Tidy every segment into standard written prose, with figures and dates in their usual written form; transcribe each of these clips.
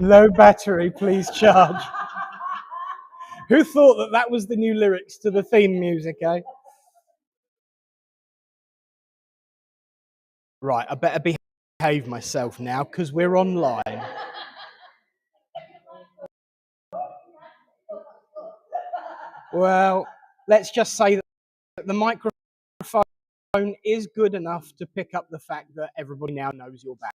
Low battery, please charge. Who thought that that was the new lyrics to the theme music, eh? Right, I better behave myself now because we're online. Well, let's just say that the microphone is good enough to pick up the fact that everybody now knows you're back.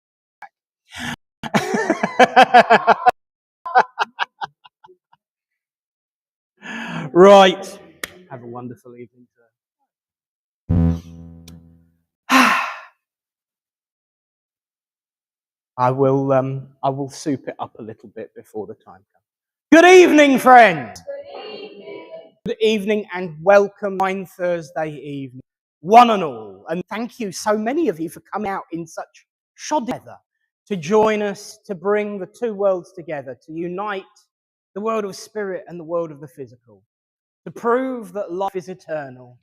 Right. Have a wonderful evening, sir. I will soup it up a little bit before the time comes. Good evening, friends. Good evening and welcome on Thursday evening, one and all. And thank you, so many of you, for coming out in such shoddy weather to join us, to bring the two worlds together, to unite the world of spirit and the world of the physical, to prove that life is eternal,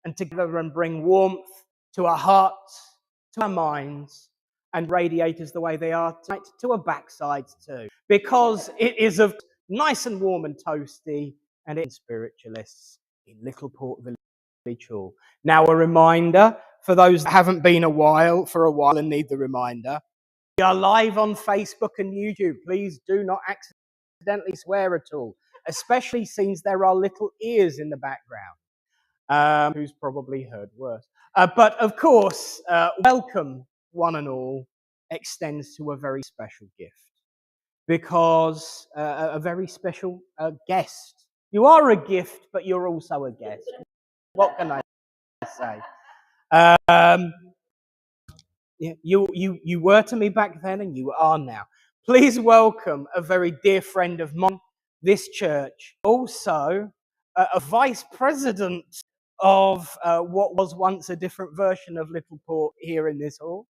and together and bring warmth to our hearts, to our minds, and radiators the way they are tonight to our backsides too, because it is of nice and warm and toasty, and it's spiritualists in Little Port Village Hall. Now, a reminder for those that haven't been for a while and need the reminder, we are live on Facebook and YouTube. Please do not accidentally swear at all, especially since there are little ears in the background, who's probably heard worse. But of course, welcome one and all extends to a very special gift, because a very special guest. You are a gift, but you're also a guest. What can I say? You were to me back then, and you are now. Please welcome a very dear friend of mine, this church, also a vice president of what was once a different version of Little Port here in this hall.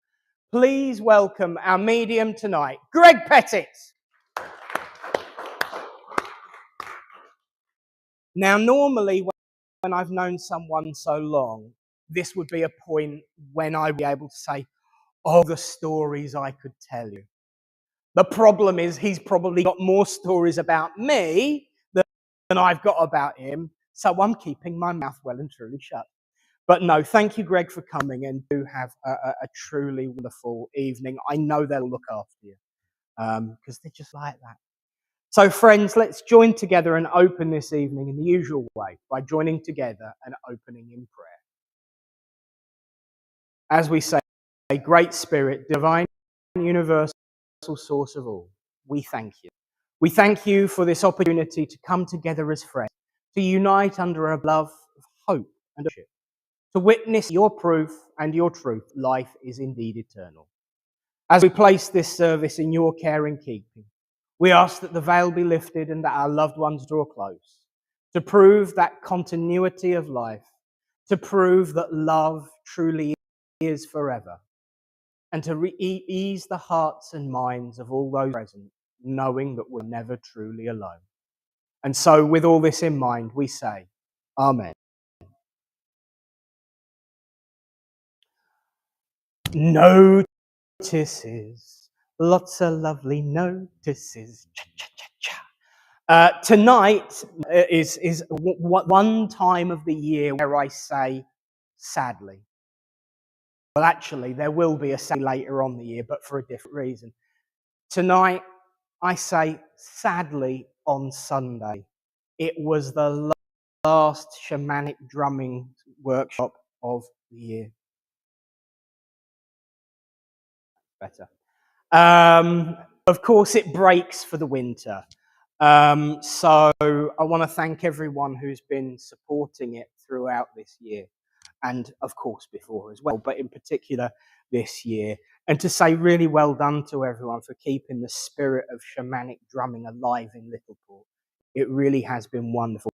Please welcome our medium tonight, Greg Pettit. Now, normally when I've known someone so long, this would be a point when I'd be able to say, oh, the stories I could tell you. The problem is he's probably got more stories about me than I've got about him, so I'm keeping my mouth well and truly shut. But no, thank you, Greg, for coming, and do have a truly wonderful evening. I know they'll look after you, because they're just like that. So, friends, let's join together and open this evening in the usual way by joining together and opening in prayer. As we say, Great Spirit, divine, universal source of all, we thank you. We thank you for this opportunity to come together as friends, to unite under a love of hope and worship, to witness your proof and your truth. Life is indeed eternal. As we place this service in your care and keeping, we ask that the veil be lifted and that our loved ones draw close, to prove that continuity of life, to prove that love truly is forever, and to ease the hearts and minds of all those present, knowing that we're never truly alone. And so, with all this in mind, we say, Amen. Notices, lots of lovely notices. Tonight is one time of the year where I say, sadly. Well, actually, there will be a sadly later on the year, but for a different reason. Tonight, I say, sadly, on Sunday. It was the last shamanic drumming workshop of the year. Better. Of course, it breaks for the winter. So I want to thank everyone who's been supporting it throughout this year, and of course before as well, but in particular this year. And to say really well done to everyone for keeping the spirit of shamanic drumming alive in Little Port. It really has been wonderful.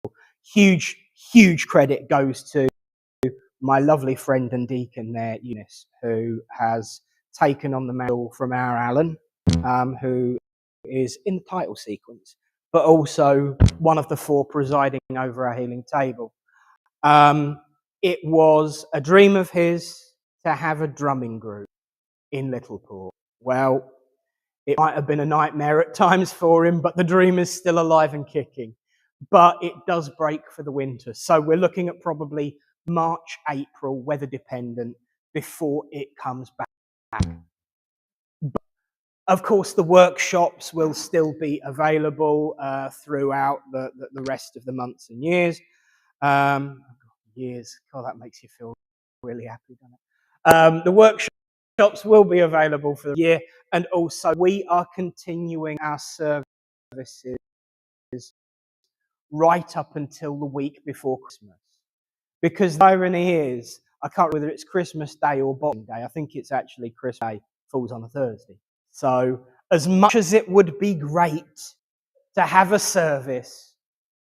Huge, huge credit goes to my lovely friend and deacon there, Eunice, who has taken on the mantle from our Alan, who is in the title sequence, but also one of the four presiding over our healing table. It was a dream of his to have a drumming group in Little Port. Well, It might have been a nightmare at times for him, but the dream is still alive and kicking. But it does break for the winter. So we're looking at probably March, April, weather dependent, before it comes back. But of course, the workshops will still be available throughout the rest of the months and years. Years, God, that makes you feel really happy, doesn't it? The workshops will be available for the year, and also we are continuing our services right up until the week before Christmas. Because the irony is, I can't remember whether it's Christmas Day or Boxing Day. I think it's actually Christmas Day, falls on a Thursday. So as much as it would be great to have a service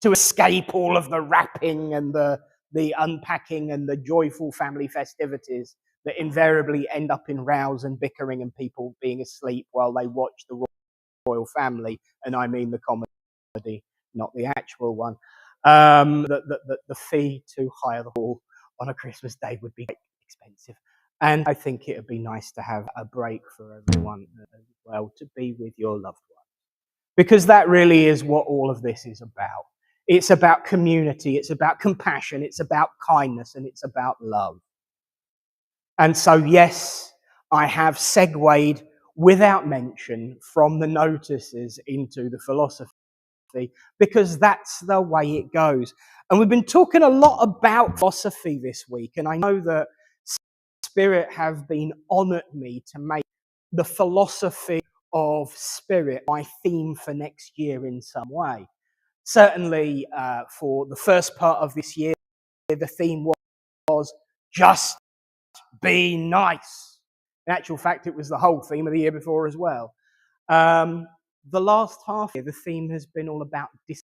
to escape all of the wrapping and the unpacking and the joyful family festivities that invariably end up in rows and bickering and people being asleep while they watch the royal family, and I mean the comedy, not the actual one. The fee to hire the hall on a Christmas day would be expensive. And I think it would be nice to have a break for everyone as well, to be with your loved one. Because that really is what all of this is about. It's about community, it's about compassion, it's about kindness, and it's about love. And so, yes, I have segued without mention from the notices into the philosophy, because that's the way it goes. And we've been talking a lot about philosophy this week, and I know that Spirit have been honoured me to make the philosophy of Spirit my theme for next year in some way. Certainly for the first part of this year, the theme was just be nice. In actual fact, it was the whole theme of the year before as well. The last half year, the theme has been all about distance.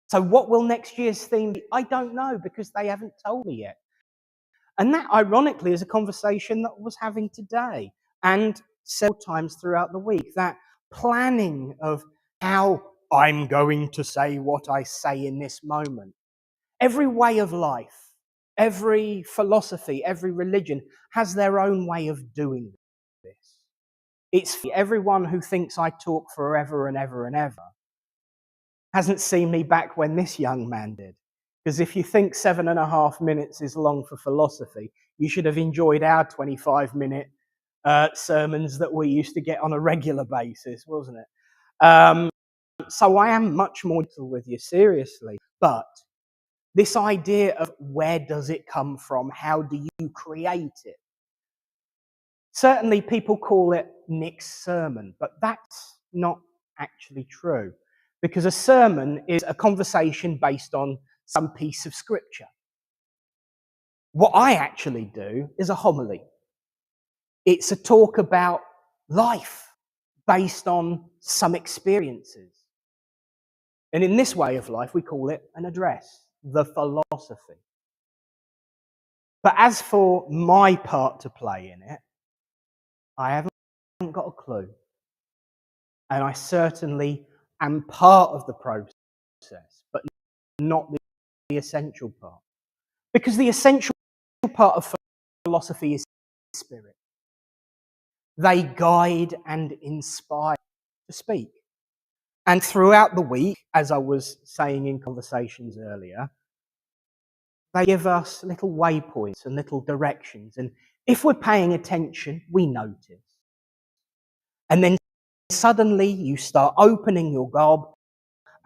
So what will next year's theme be? I don't know, because they haven't told me yet. And that, ironically, is a conversation that I was having today and several times throughout the week. That planning of how I'm going to say what I say in this moment. Every way of life, every philosophy, every religion has their own way of doing this. It's everyone who thinks I talk forever and ever and ever hasn't seen me back when this young man did. Because if you think 7.5 minutes is long for philosophy, you should have enjoyed our 25-minute sermons that we used to get on a regular basis, wasn't it? So I am much more gentle with you, seriously. But this idea of where does it come from? How do you create it? Certainly people call it Nick's sermon, but that's not actually true. Because a sermon is a conversation based on some piece of scripture. What I actually do is a homily. It's a talk about life based on some experiences. And in this way of life, we call it an address, the philosophy. But as for my part to play in it, I haven't got a clue. And I certainly am part of the process, but not the essential part. Because the essential part of philosophy is spirit. They guide and inspire to speak. And throughout the week, as I was saying in conversations earlier, they give us little waypoints and little directions. And if we're paying attention, we notice. And then suddenly you start opening your gob,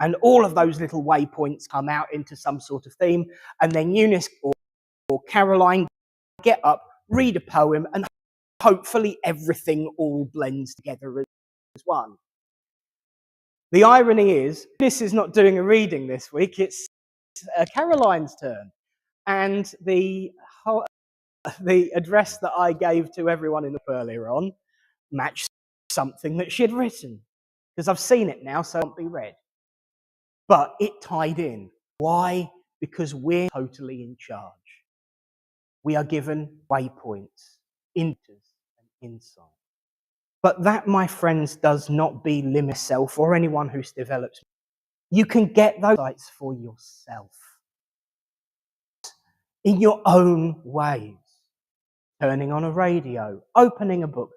and all of those little waypoints come out into some sort of theme. And then Eunice or Caroline get up, read a poem, and hopefully everything all blends together as one. The irony is, this is not doing a reading this week, it's Caroline's turn. And the address that I gave to everyone in the earlier on matched something that she had written. Because I've seen it now, so it won't be read. But it tied in. Why? Because we're totally in charge. We are given waypoints, inters, and insight. But that, my friends, does not belimit self or anyone who's developed. You can get those insights for yourself in your own ways. Turning on a radio, opening a book,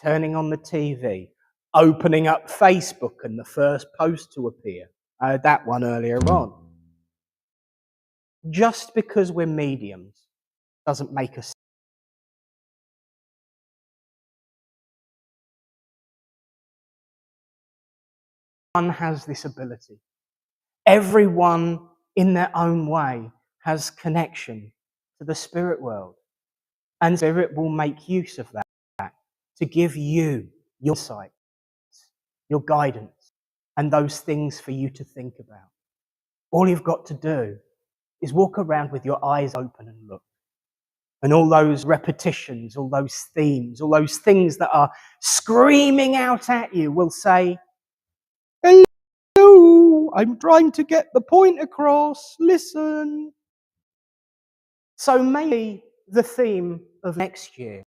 turning on the TV, opening up Facebook and the first post to appear. I heard that one earlier on. Just because we're mediums doesn't make us. Everyone has this ability. Everyone in their own way has connection to the spirit world. And spirit will make use of that to give you your sight, your guidance, and those things for you to think about. All you've got to do is walk around with your eyes open and look. And all those repetitions, all those themes, all those things that are screaming out at you will say, "Hello, I'm trying to get the point across, listen." So maybe the theme of next year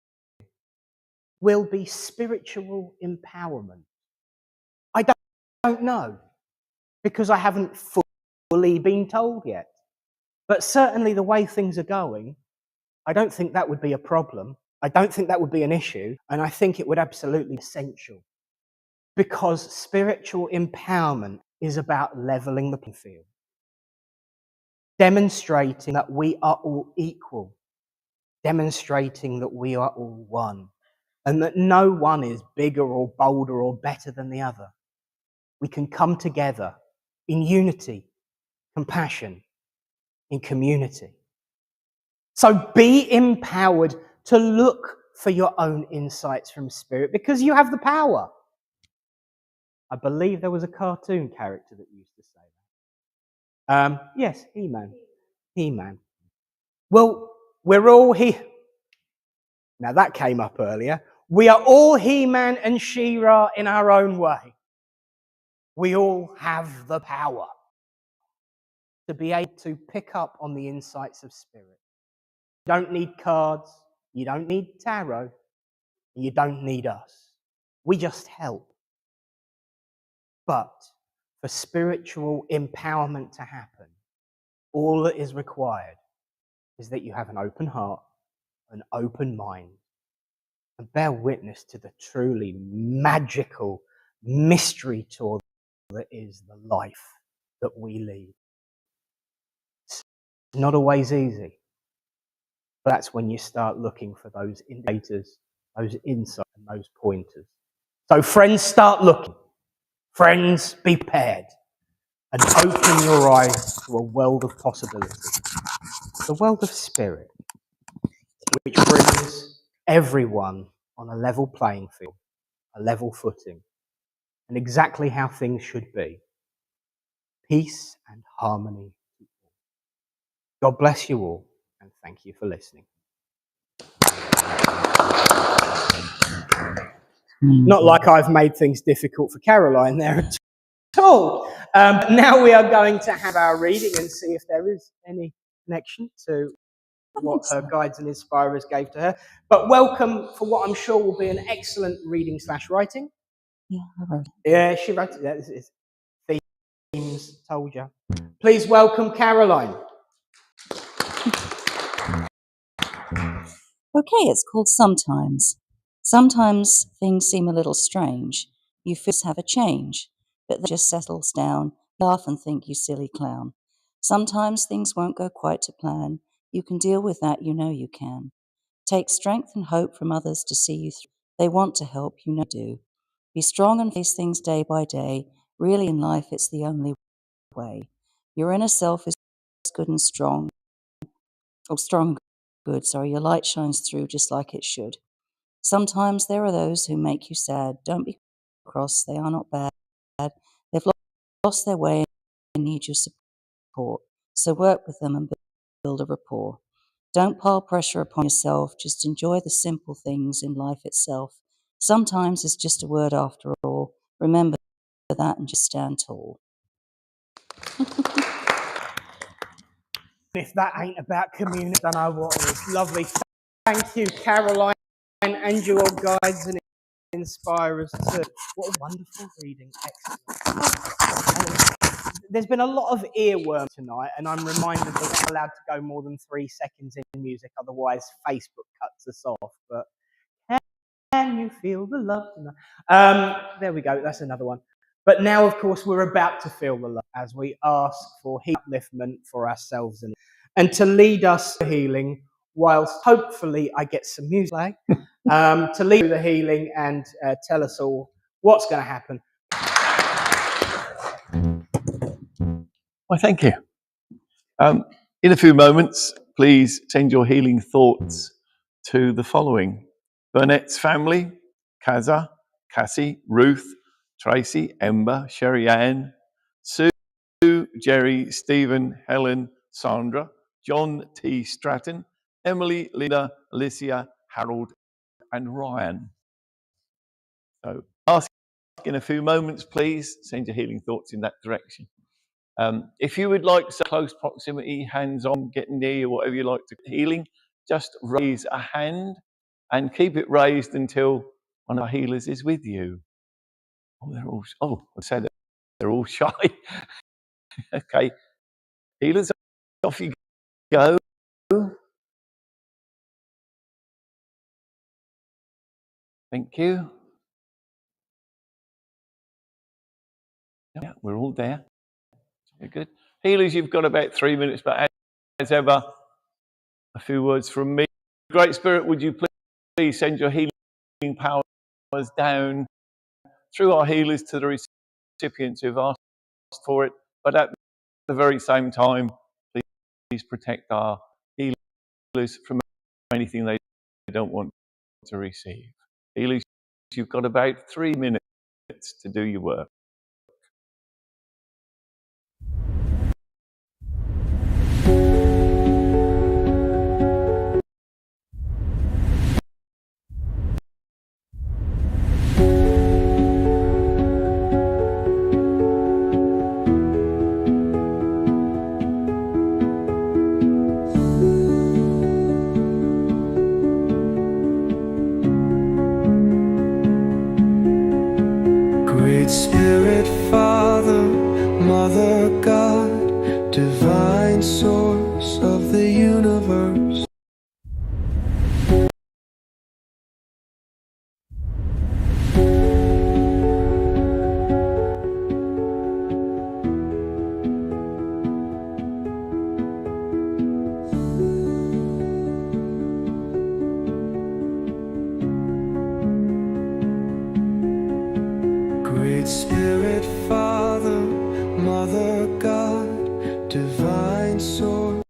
will be spiritual empowerment. I don't know, because I haven't fully been told yet. But certainly the way things are going, I don't think that would be a problem. I don't think that would be an issue. And I think it would absolutely be essential. Because spiritual empowerment is about leveling the playing field. Demonstrating that we are all equal. Demonstrating that we are all one. And that no one is bigger or bolder or better than the other. We can come together in unity, compassion, in community. So be empowered to look for your own insights from spirit, because you have the power. I believe there was a cartoon character that used to say that. Yes, He-Man. He-Man. Well, we're all here. Now that came up earlier. We are all He-Man and She-Ra in our own way. We all have the power to be able to pick up on the insights of spirit. You don't need cards. You don't need tarot. You don't need us. We just help. But for spiritual empowerment to happen, all that is required is that you have an open heart, an open mind, and bear witness to the truly magical mystery tour that is the life that we lead. It's not always easy, but that's when you start looking for those indicators, those insights, and those pointers. So friends, start looking. Friends, be prepared and open your eyes to a world of possibility, the world of spirit, which brings everyone on a level playing field, a level footing, and exactly how things should be. Peace and harmony. God bless you all, and thank you for listening. Not like I've made things difficult for Caroline there at all. Now we are going to have our reading and see if there is any connection to what her guides and inspirers gave to her. But welcome for what I'm sure will be an excellent reading/writing. Yeah, I wrote it. Yeah, she wrote it. This is themes, told you. Please welcome Caroline. Okay, it's called Sometimes. Sometimes things seem a little strange. You first have a change, but then it just settles down. You laugh and think, you silly clown. Sometimes things won't go quite to plan. You can deal with that, you know you can. Take strength and hope from others to see you through. They want to help, you know you do. Be strong and face things day by day. Really in life, it's the only way. Your inner self is good and strong. Oh, strong, good, sorry. Your light shines through just like it should. Sometimes there are those who make you sad. Don't be cross, they are not bad. They've lost their way and need your support. So work with them and build a rapport. Don't pile pressure upon yourself. Just enjoy the simple things in life itself. Sometimes it's just a word after all. Remember that and just stand tall. If that ain't about community, I don't know what is. Lovely. Thank you, Caroline, and your guides and inspirers too. What a wonderful reading. Excellent. There's been a lot of earworm tonight, and I'm reminded that we're not allowed to go more than 3 seconds in music, otherwise Facebook cuts us off. But Can you feel the love tonight? There we go. That's another one. But now, of course, we're about to feel the love as we ask for upliftment for ourselves and to lead us to healing, whilst hopefully I get some music to lead the healing and tell us all what's going to happen. Well, thank you. In a few moments, please send your healing thoughts to the following: Burnett's family, Kaza, Cassie, Ruth, Tracy, Ember, Sherry Ann, Sue, Jerry, Stephen, Helen, Sandra, John T. Stratton, Emily, Linda, Alicia, Harold, and Ryan. So ask in a few moments, please send your healing thoughts in that direction. If you would like some close proximity, hands-on, getting near you, whatever you like to healing, just raise a hand and keep it raised until one of our healers is with you. I said they're all shy. Okay, healers, off you go. Thank you. Yeah, we're all there. Very good. Healers, you've got about 3 minutes, but as ever, a few words from me. Great Spirit, would you please send your healing powers down through our healers to the recipients who've asked for it, but at the very same time, please protect our healers from anything they don't want to receive. Healers, you've got about 3 minutes to do your work. Great Spirit, Father, Mother, God, divine source of the universe. Great Spirit, Father, Mother, God, divine source.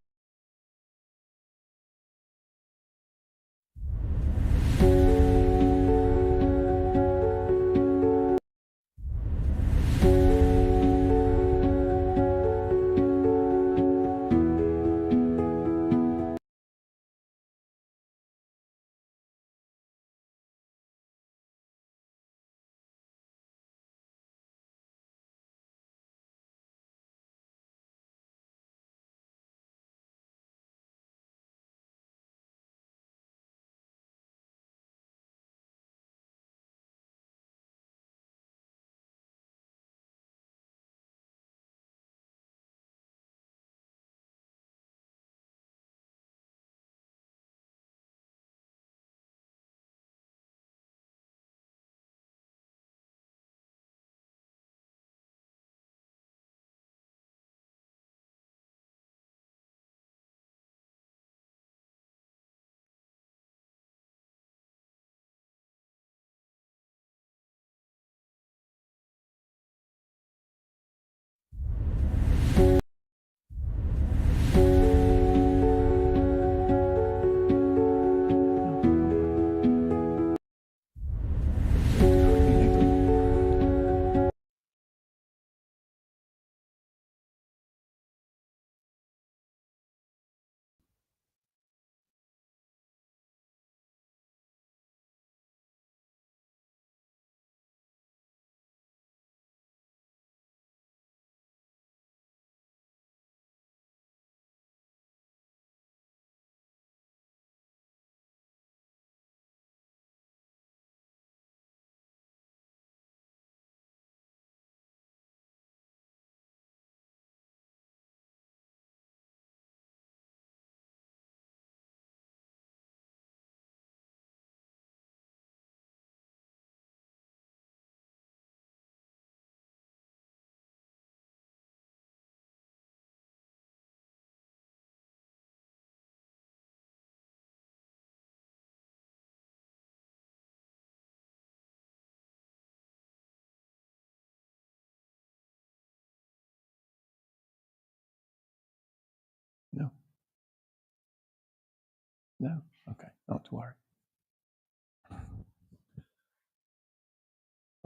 No? Okay, not to worry.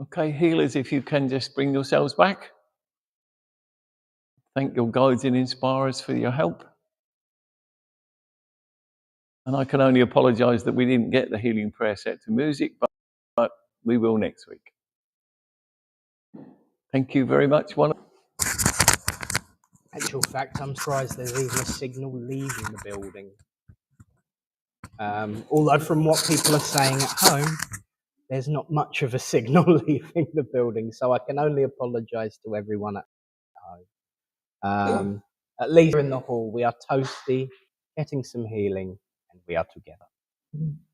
Okay, healers, if you can just bring yourselves back. Thank your guides and inspirers for your help. And I can only apologise that we didn't get the healing prayer set to music, but we will next week. Thank you very much. Actual fact, I'm surprised there's even a signal leaving the building. Although from what people are saying at home, there's not much of a signal leaving the building, so I can only apologise to everyone at home. At least in the hall, we are toasty, getting some healing, and we are together.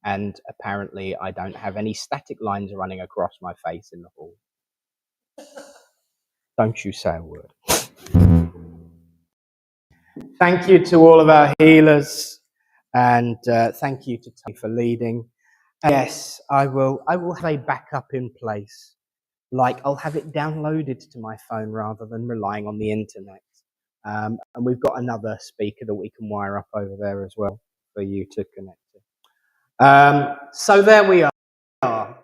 And apparently I don't have any static lines running across my face in the hall. Don't you say a word. Thank you to all of our healers, and thank you to Tony for leading. Yes, I will have a backup in place. Like, I'll have it downloaded to my phone rather than relying on the internet. And we've got another speaker that we can wire up over there as well for you to connect to. So there we are.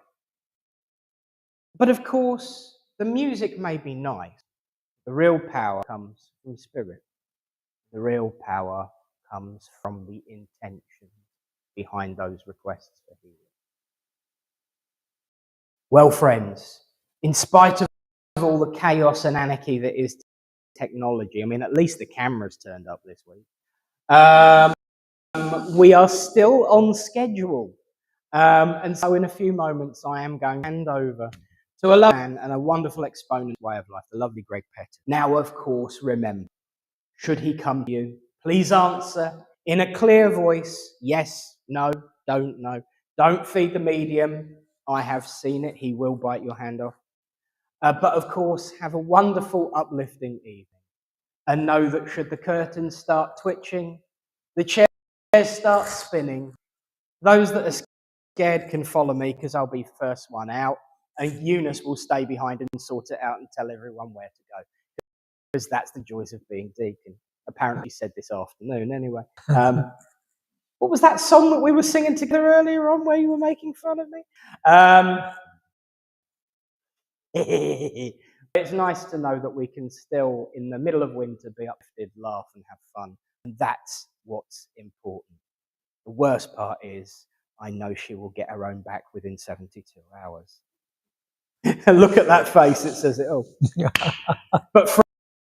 But of course, the music may be nice. The real power comes from spirit. The real power comes from the intention behind those requests for healing. Well, friends, in spite of all the chaos and anarchy that is technology, I mean, at least the camera's turned up this week, we are still on schedule. And so in a few moments, I am going to hand over to a lovely man and a wonderful exponent of way of life, the lovely Greg Pettit. Now, of course, remember, should he come to you, please answer in a clear voice, yes, no, don't know. Don't feed the medium. I have seen it. He will bite your hand off. But of course, have a wonderful, uplifting evening. And know that should the curtains start twitching, the chairs start spinning, those that are scared can follow me because I'll be first one out. And Eunice will stay behind and sort it out and tell everyone where to go. Because that's the joys of being deacon. Apparently said this afternoon anyway. What was that song that we were singing together earlier on where you were making fun of me? It's nice to know that we can still, in the middle of winter, be uplifted, laugh and have fun. And that's what's important. The worst part is I know she will get her own back within 72 hours. Look at that face, it says it all. But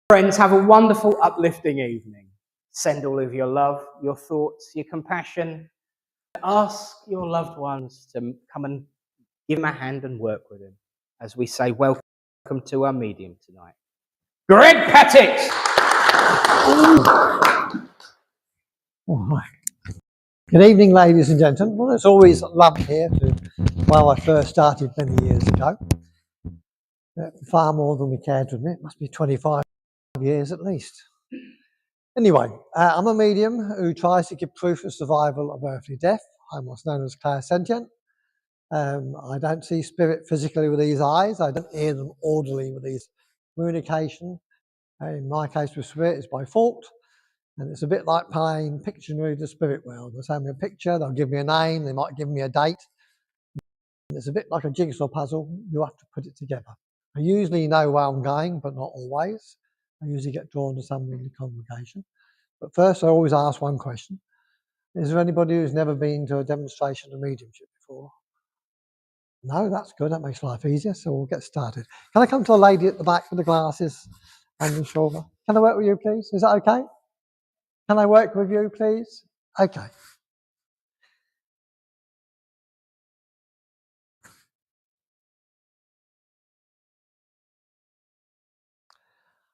friends, have a wonderful, uplifting evening. Send all of your love, your thoughts, your compassion. Ask your loved ones to come and give him a hand and work with him. As we say, welcome to our medium tonight. Greg Pettit! Good evening, ladies and gentlemen. Well, it's always lovely here I first started many years ago. Far more than we cared to admit. It must be 25 years at least. Anyway, I'm a medium who tries to give proof of survival of earthly death. I'm what's known as clairsentient. I don't see spirit physically with these eyes. I don't hear them audibly with these communication. In my case with spirit, it's by fault. And it's a bit like playing Pictionary the spirit world. They'll send me a picture, they'll give me a name, they might give me a date. And it's a bit like a jigsaw puzzle. You have to put it together. I usually know where I'm going, but not always. I usually get drawn to somebody in the congregation. But first, I always ask one question. Is there anybody who's never been to a demonstration of mediumship before? No, that's good. That makes life easier. So we'll get started. Can I come to a lady at the back with the glasses and the shoulder? Can I work with you, please? Is that okay? Can I work with you, please? Okay.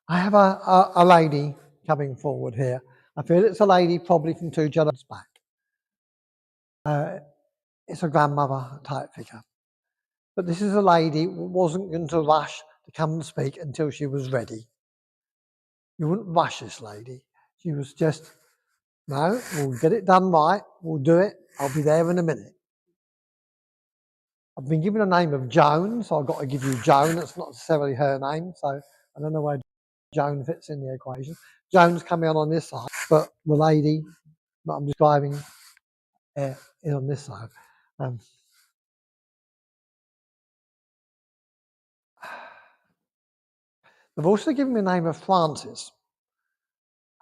I have a lady coming forward here. I feel it's a lady probably from 2 generations back. It's a grandmother type figure. But this is a lady who wasn't going to rush to come and speak until she was ready. You wouldn't rush this lady. She was just, no, we'll get it done right. We'll do it. I'll be there in a minute. I've been given a name of Joan, so I've got to give you Joan. It's not necessarily her name, so I don't know where Joan fits in the equation. Joan's coming on this side, but the lady that I'm describing is on this side. They've also given me the name of Francis,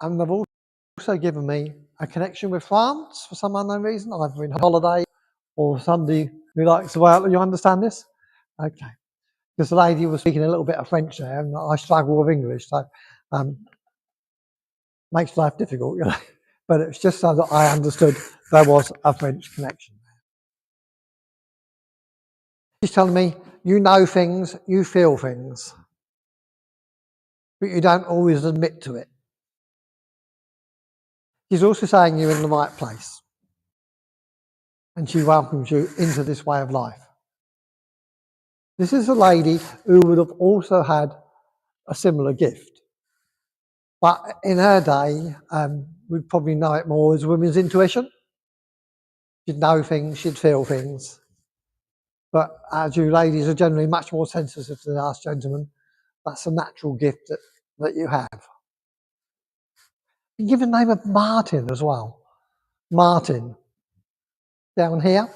and they've also given me a connection with France for some unknown reason, either in holiday or somebody who likes to go out. You understand this? Okay. Because the lady was speaking a little bit of French there, and I struggle with English, so makes life difficult, you know. But it's just so that I understood there was a French connection. She's telling me, you know things, you feel things, but you don't always admit to it. She's also saying you're in the right place, and she welcomes you into this way of life. This is a lady who would have also had a similar gift. But in her day, we'd probably know it more as women's intuition. She'd know things, she'd feel things. But as you ladies are generally much more sensitive than us gentlemen, that's a natural gift that you have. You can give the name of Martin as well. Martin. Down here.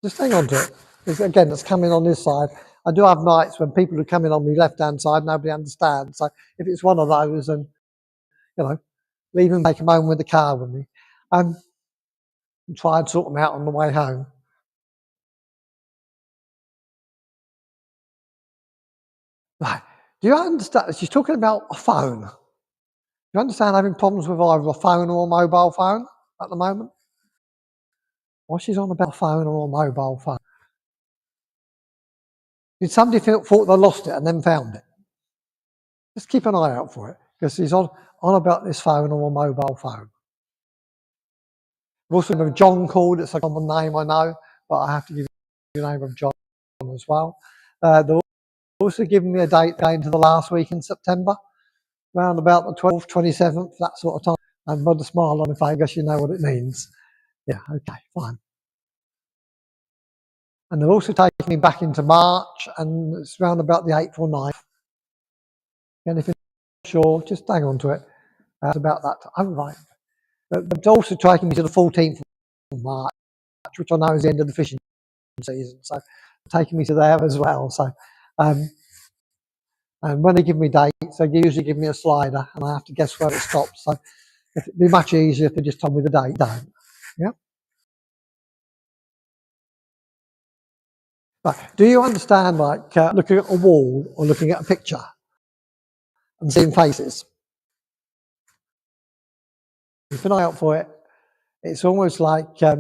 Just hang on to it. Because again, it's coming on this side. I do have nights when people are coming on the left-hand side, nobody understands. So if it's one of those, then, you know, leave them, take them home with the car with me. And try and sort them out on the way home. Right. Do you understand? She's talking about a phone. Do you understand having problems with either a phone or a mobile phone at the moment? Well, she's on about a phone or a mobile phone. Did somebody thought they lost it and then found it? Just keep an eye out for it, because she's on about this phone or a mobile phone. We've also got John called. It's a common name, I know, but I have to give you the name of John as well. They're also giving me a date going to the last week in September, around about the 12th, 27th, that sort of time. And with a smile on the face, I guess you know what it means. Yeah, okay, fine. And they're also taking me back into March, and it's around about the 8th or 9th. Anything sure, just hang on to it. It's about that time. Oh, right. They're also taking me to the 14th of March, which I know is the end of the fishing season. So taking me to there as well. So, and when they give me dates, they usually give me a slider, and I have to guess where it stops. So it'd be much easier if they just told me the date. Don't. Yeah. Right. Do you understand, like looking at a wall or looking at a picture and seeing faces? Keep an eye out for it. It's almost like you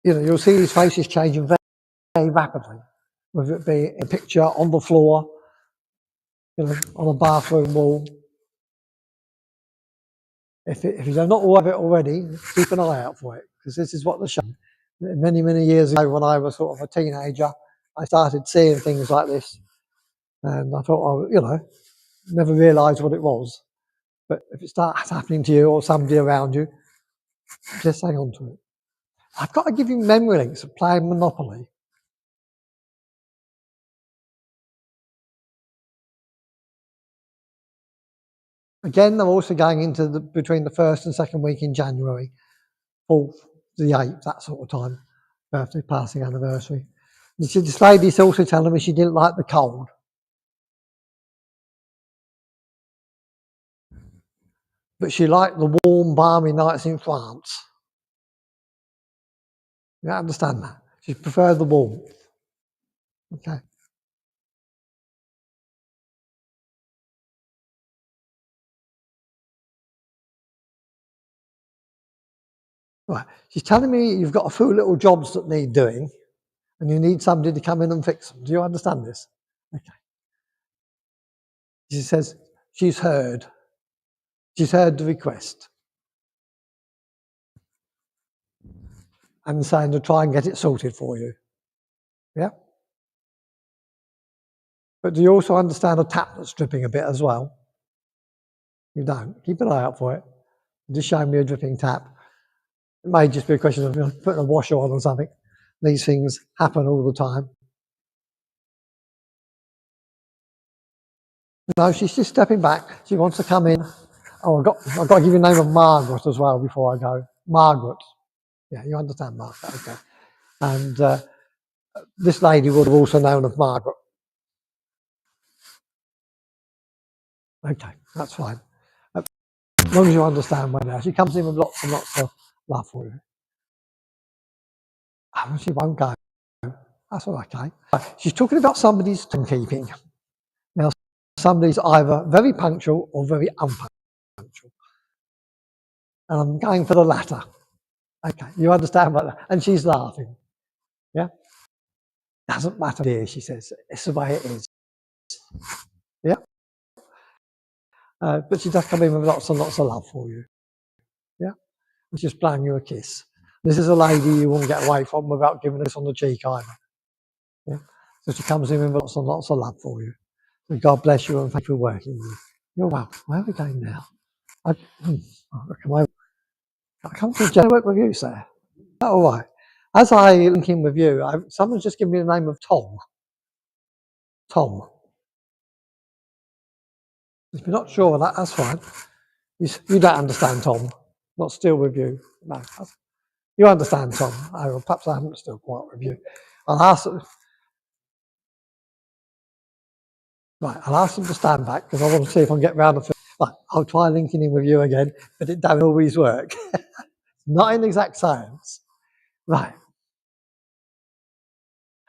know, you'll see these faces changing very, very rapidly, whether it be a picture on the floor, you know, on a bathroom wall. If you're not aware of it already, keep an eye out for it, because this is what they're showing. Many, many years ago, when I was sort of a teenager, I started seeing things like this, and I thought, you know, never realised what it was. But if it starts happening to you or somebody around you, just hang on to it. I've got to give you memory links of playing Monopoly. Again, they're also going into between the first and second week in January, 4th to the 8th, that sort of time, birthday, passing anniversary. This lady's also telling me she didn't like the cold. But she liked the warm, balmy nights in France. You understand that? She preferred the warmth. Okay. Right. She's telling me you've got a few little jobs that need doing, and you need somebody to come in and fix them. Do you understand this? Okay. She says she's heard. She's heard the request. And saying to try and get it sorted for you. Yeah? But do you also understand a tap that's dripping a bit as well? You don't. Keep an eye out for it. Just show me a dripping tap. It may just be a question of putting a washer on or something. These things happen all the time. No, she's just stepping back. She wants to come in Oh, I've got to give you the name of Margaret as well before I go. Margaret. Yeah, you understand Margaret, okay. And this lady would have also known of Margaret. Okay, that's fine. As long as you understand where now. She comes in with lots and lots of love for you. Oh, she won't go. That's all okay. She's talking about somebody's timekeeping. Now, somebody's either very punctual or very unpunctual. And I'm going for the latter. Okay, you understand what that? And she's laughing. Yeah? Doesn't matter, dear, she says. It's the way it is. Yeah? But she does come in with lots and lots of love for you. Yeah? And she's blowing you a kiss. This is a lady you won't get away from without giving a kiss on the cheek either. Yeah? So she comes in with lots and lots of love for you. So God bless you and thank you for working with you. You're welcome. Where are we going now? I come to the work with you, sir. All right. As I link in with you, someone's just given me the name of Tom. Tom. If you're not sure of that, that's fine. You don't understand Tom. Not still with you. No. You understand Tom. Oh, well, perhaps I haven't still quite with you. I'll ask them to stand back because I want to see if I can get round the. Right, I'll try linking in with you again, but it don't always work. Not in exact science. Right.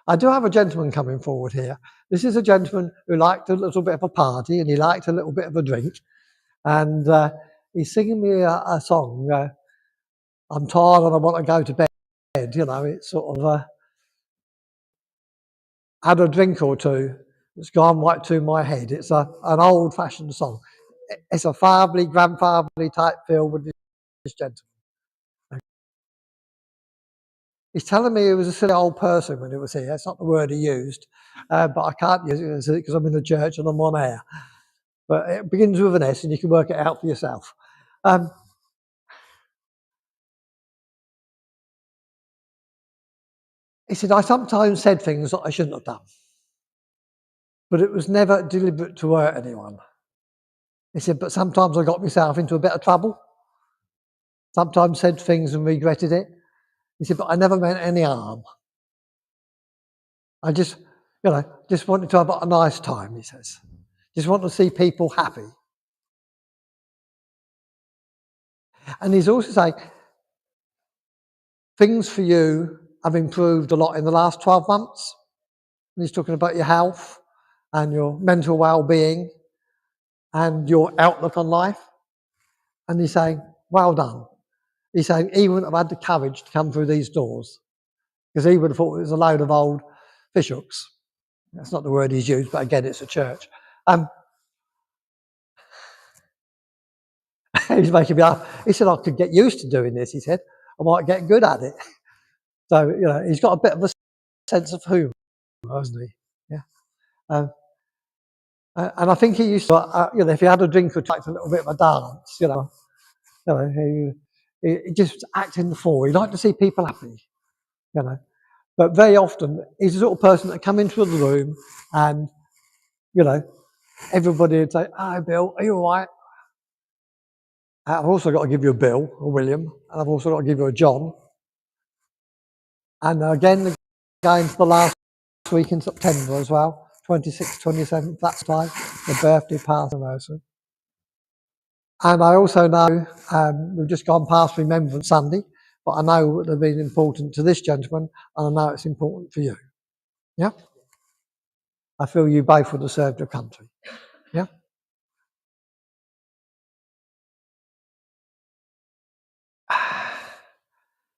I do have a gentleman coming forward here. This is a gentleman who liked a little bit of a party and he liked a little bit of a drink. And he's singing me a song. I'm tired and I want to go to bed. You know, it's sort of had a drink or two. It's gone right to my head. It's an old-fashioned song. It's a fatherly, grandfatherly type feel with this gentleman. He's telling me he was a silly old person when he was here. That's not the word he used, but I can't use it because I'm in the church and I'm on air. But it begins with an S and you can work it out for yourself. He said, I sometimes said things that I shouldn't have done, but it was never deliberate to hurt anyone. He said, but sometimes I got myself into a bit of trouble. Sometimes said things and regretted it. He said, but I never meant any harm. I just wanted to have a nice time, he says. Just want to see people happy. And he's also saying, things for you have improved a lot in the last 12 months. And he's talking about your health and your mental well-being and your outlook on life. And he's saying, well done. He's saying he wouldn't have had the courage to come through these doors because he would have thought it was a load of old fishhooks. That's not the word he's used, but again, it's a church. He's making me laugh. He said, I could get used to doing this, he said. I might get good at it. So, you know, he's got a bit of a sense of humour, hasn't he? Yeah. And I think he used to, you know, if he had a drink or liked a little bit of a dance, he just acting the fool. He liked to see people happy, you know. But very often, he's the sort of person that come into the room and, you know, everybody would say, hi, Bill, are you all right? I've also got to give you a Bill, a William, and I've also got to give you a John. And again, going to the last week in September as well, 26th, 27th, that's time, the birthday past anniversary. And I also know we've just gone past Remembrance Sunday, but I know they've been important to this gentleman, and I know it's important for you. Yeah? I feel you both would have served your country. Yeah?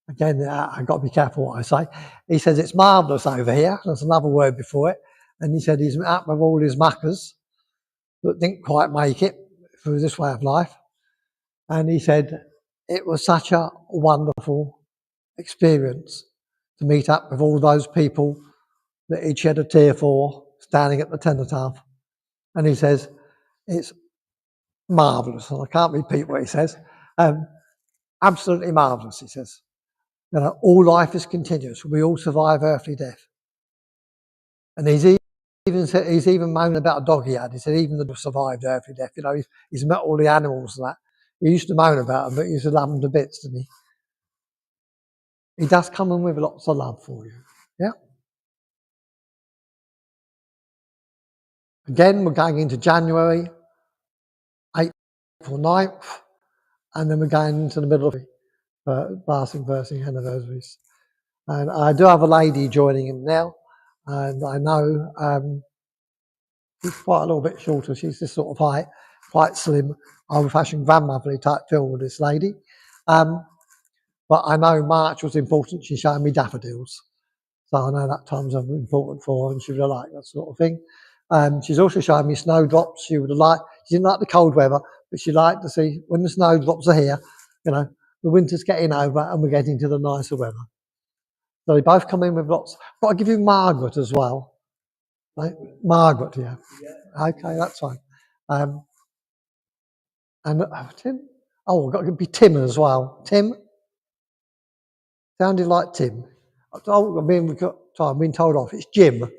Again, I've got to be careful what I say. He says it's marvellous over here. There's another word before it. And he said he's met up with all his muckers that didn't quite make it through this way of life. And he said it was such a wonderful experience to meet up with all those people that he'd shed a tear for standing at the cenotaph. And he says it's marvellous. And I can't repeat what he says. Absolutely marvellous, he says. You know, all life is continuous. We all survive earthly death. And he's even moaning about a dog he had. He said even the dog survived earthly death. You know, he's met all the animals and that. He used to moan about them, but he used to love them to bits, didn't he? He does come in with lots of love for you. Yeah. Again, we're going into January, April 9th, and then we're going into the middle of passing versing anniversaries. And I do have a lady joining him now, and I know she's quite a little bit shorter. She's this sort of height, quite slim, old-fashioned grandmotherly type feel with this lady. But I know March was important. She showed me daffodils. So I know that time's important for her, and she would have liked that sort of thing. She's also showing me snowdrops. She would have liked, she didn't like the cold weather, but she liked to see when the snowdrops are here, you know, the winter's getting over and we're getting to the nicer weather. So they both come in with lots. But I'll give you Margaret as well. Right? Margaret, yeah. Okay, that's fine. And Tim? Oh, I've got to be Tim as well. Tim? Sounded like Tim. Oh, I'm being told off. It's Jim.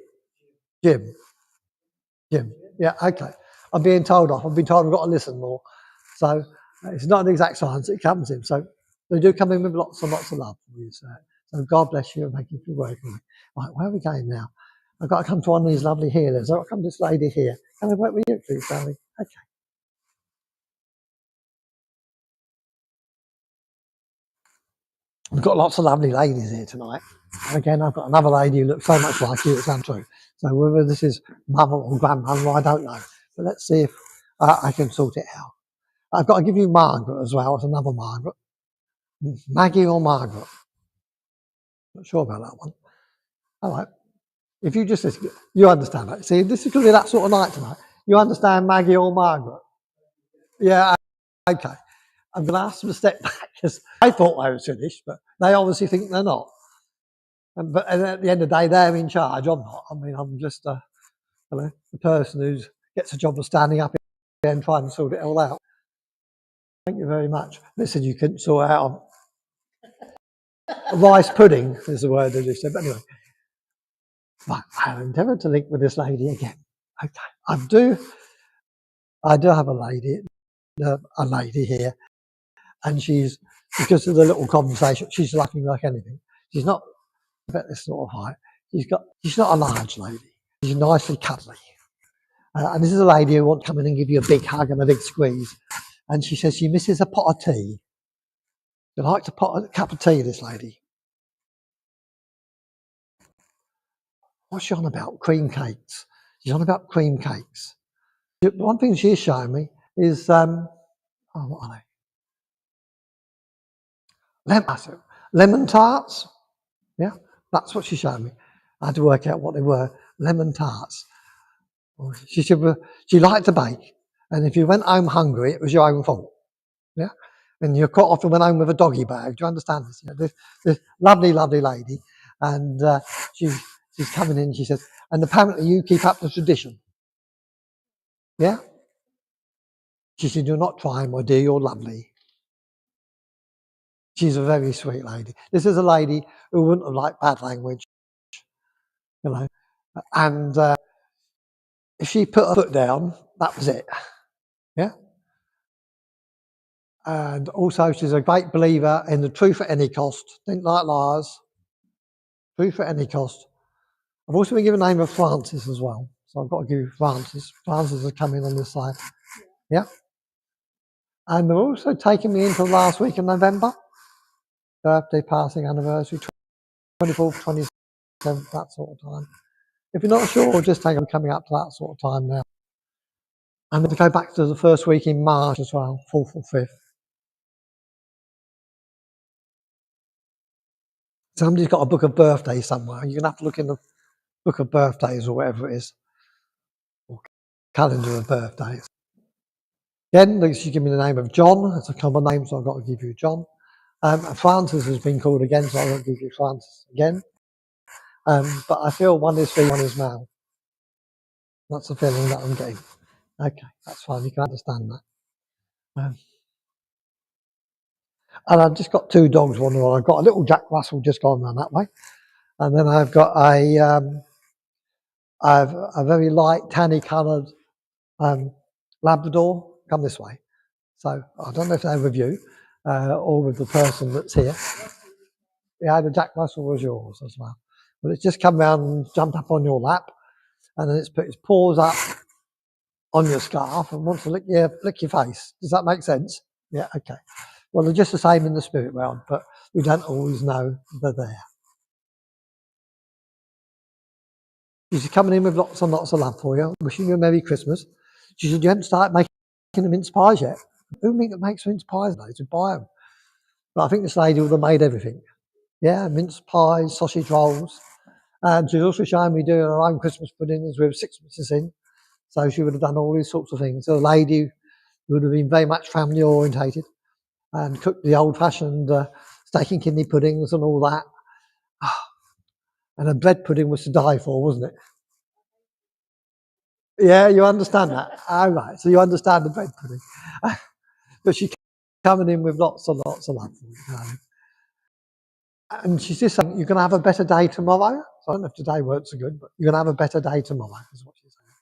Jim. Yeah, okay. I'm being told off. I've been told I've got to listen more. So it's not an exact science. It comes in. So they do come in with lots and lots of love for you. So God bless you and thank you for working with me. Right, where are we going now? I've got to come to one of these lovely healers. I've got to come to this lady here. Can I work with you, please, darling? Okay. We've got lots of lovely ladies here tonight. And again, I've got another lady who looks so much like you, it's untrue. So whether this is mother or grandmother, I don't know. But let's see if I can sort it out. I've got to give you Margaret as well. It's another Margaret. Maggie or Margaret? Not sure about that one. All right. If you just, you understand that. See, this is going to be that sort of night tonight. You understand Maggie or Margaret? Yeah, okay. I'm going to ask them to step back because I thought I was finished, but they obviously think they're not. But at the end of the day, they're in charge. I'm not. I mean, I'm just the person who gets the job of standing up here and trying to sort it all out. Thank you very much. Listen, you couldn't sort out a rice pudding is the word that you said. But anyway, right, I'll endeavour to link with this lady again. Okay, I do have a lady here, and she's, because of the little conversation, she's looking like anything. She's not about this sort of height. She's not a large lady. She's nicely cuddly. And this is a lady who wants to come in and give you a big hug and a big squeeze. And she says she misses a pot of tea. She likes a cup of tea, this lady. What's she on about? Cream cakes. She's on about cream cakes. One thing she's showing me is, what are they? Lemon tarts. Yeah, that's what she showed me. I had to work out what they were. Lemon tarts. She said she liked to bake, and if you went home hungry, it was your own fault. Yeah, and you quite often went home with a doggy bag. Do you understand this? You know, this lovely, lovely lady, and she's coming in. She says, and apparently you keep up the tradition. Yeah. She said, "You're not trying, my dear. You're lovely." She's a very sweet lady. This is a lady who wouldn't have liked bad language, you know, and if she put her foot down, that was it. Yeah. And also, she's a great believer in the truth at any cost. Didn't like liars. Truth at any cost. I've also been given the name of Francis as well. So I've got to give you Francis. Francis is coming on this side. Yeah. And they're also taking me into last week in November. Birthday, passing, anniversary, 24th, 27th, that sort of time. If you're not sure, just take them coming up to that sort of time now. And then to go back to the first week in March as well, 4th or 5th. Somebody's got a book of birthdays somewhere. You're going to have to look in the book of birthdays or whatever it is, or calendar of birthdays. Again, she gave me the name of John. It's a common name, so I've got to give you John. Francis has been called again, so I won't give you Francis again. But I feel one is female, one is male. That's the feeling that I'm getting. Okay, that's fine. You can understand that. And I've just got two dogs wandering on. I've got a little Jack Russell just gone around that way. And then I've got a very light tanny coloured Labrador. Come this way. So I don't know if they're with you or with the person that's here. Yeah, the Jack Russell was yours as well. But it's just come round and jumped up on your lap, and then it's put its paws up on your scarf and wants to lick your face. Does that make sense? Yeah, okay. Well, they're just the same in the spirit realm, but we don't always know they're there. She's coming in with lots and lots of love for you, wishing you a Merry Christmas. She said, you haven't started making the mince pies yet. Who makes mince pies nowadays? We buy them. But I think this lady would have made everything. Yeah, mince pies, sausage rolls. And she's also showing me doing her own Christmas puddings with sixpences in. So she would have done all these sorts of things. So the lady would have been very much family orientated and cooked the old-fashioned steak and kidney puddings and all that. And a bread pudding was to die for, wasn't it? Yeah, you understand that? All right, so you understand the bread pudding. But she's coming in with lots and lots of love. And she's just saying, you're going to have a better day tomorrow. So I don't know if today weren't so good, but you're going to have a better day tomorrow, is what she's saying.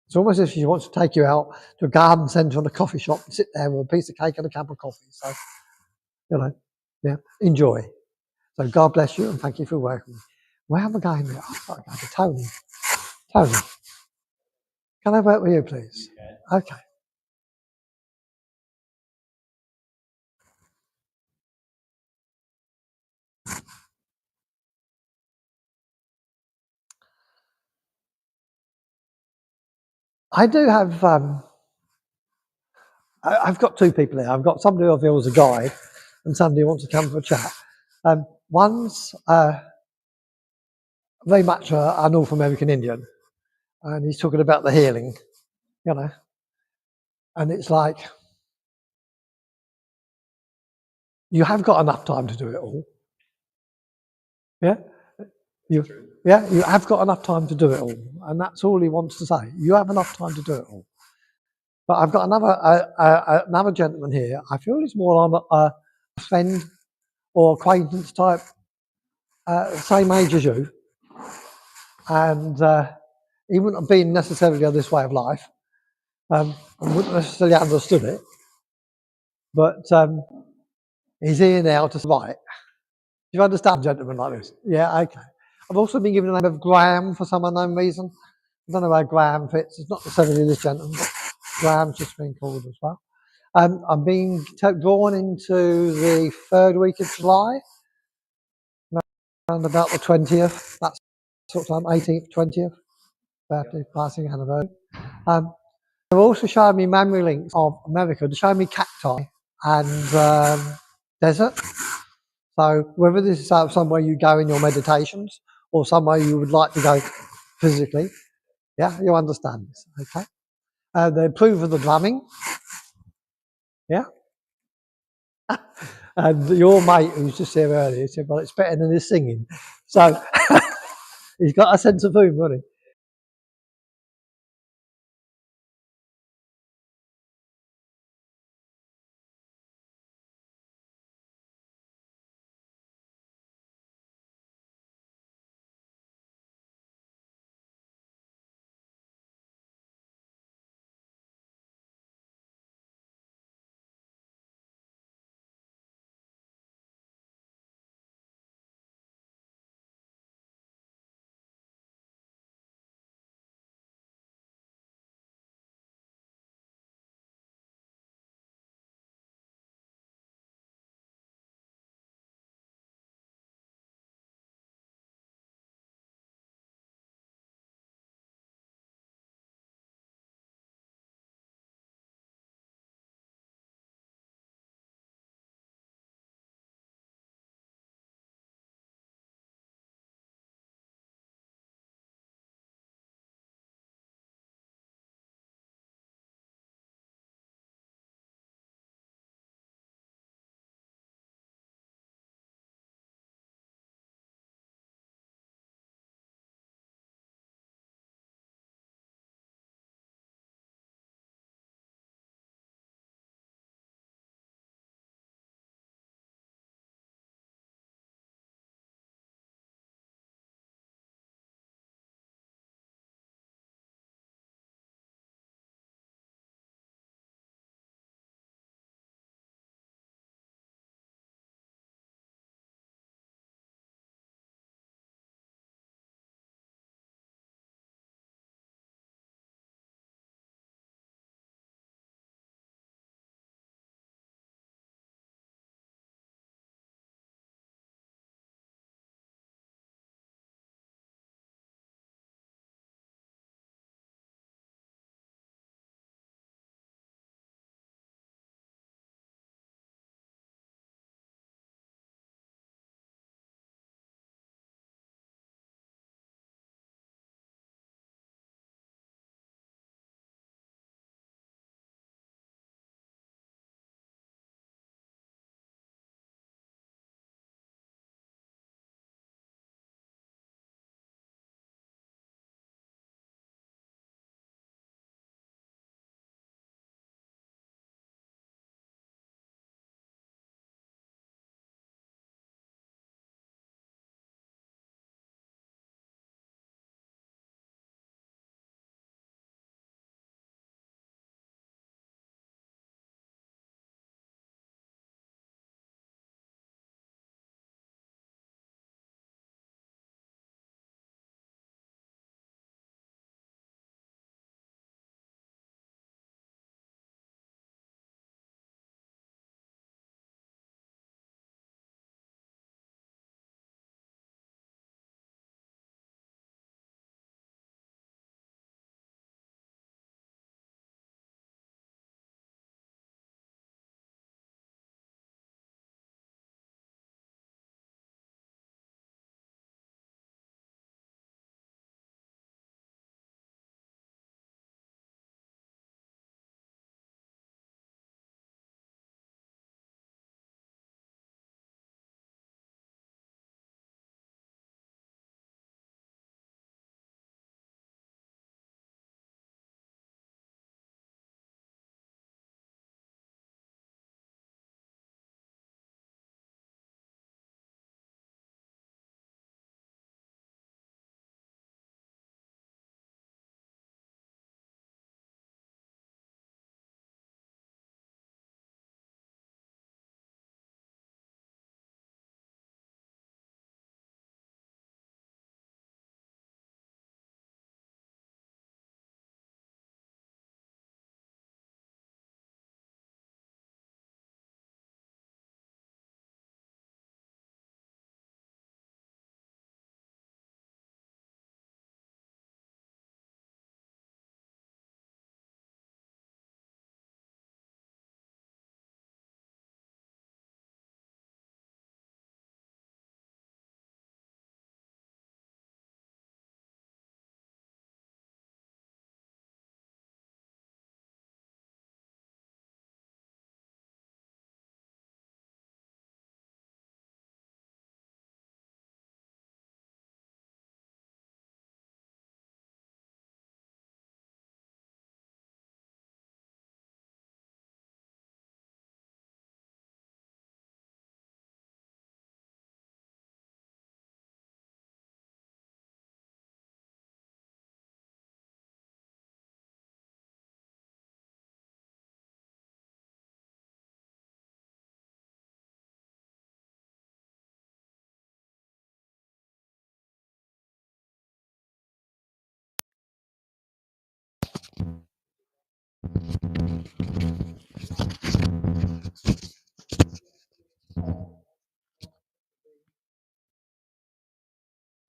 It's almost as if she wants to take you out to a garden centre and a coffee shop and sit there with a piece of cake and a cup of coffee. So, you know, yeah, enjoy. So God bless you and thank you for working. Where am I going now? I've got to go to Tony. Tony, can I work with you, please? Okay. I do have, I've got two people here. I've got somebody who I feel is a guide and somebody who wants to come for a chat. One's very much a North American Indian, and he's talking about the healing, you know, and it's like, you have got enough time to do it all. Yeah? You have got enough time to do it all, and that's all he wants to say. You have enough time to do it all. But I've got another gentleman here. I feel he's more on a friend or acquaintance type, same age as you, and he wouldn't have been necessarily on this way of life, and wouldn't necessarily understood it, but he's here now to survive. Do you understand, gentlemen like this? Yeah, okay. I've also been given the name of Graham for some unknown reason. I don't know where Graham fits. It's not necessarily this gentleman, but Graham's just been called as well. I'm being drawn into the third week of July, around about the 20th. That's sort of time, 18th, 20th, birthday, passing anniversary. They're also showing me memory links of America. They're showing me cacti and desert. So whether this is somewhere you go in your meditations or somewhere you would like to go physically, yeah, you understand this, okay? They approve of the drumming, yeah? And your mate who's just here earlier said, well, it's better than his singing. So he's got a sense of humour, hasn't he?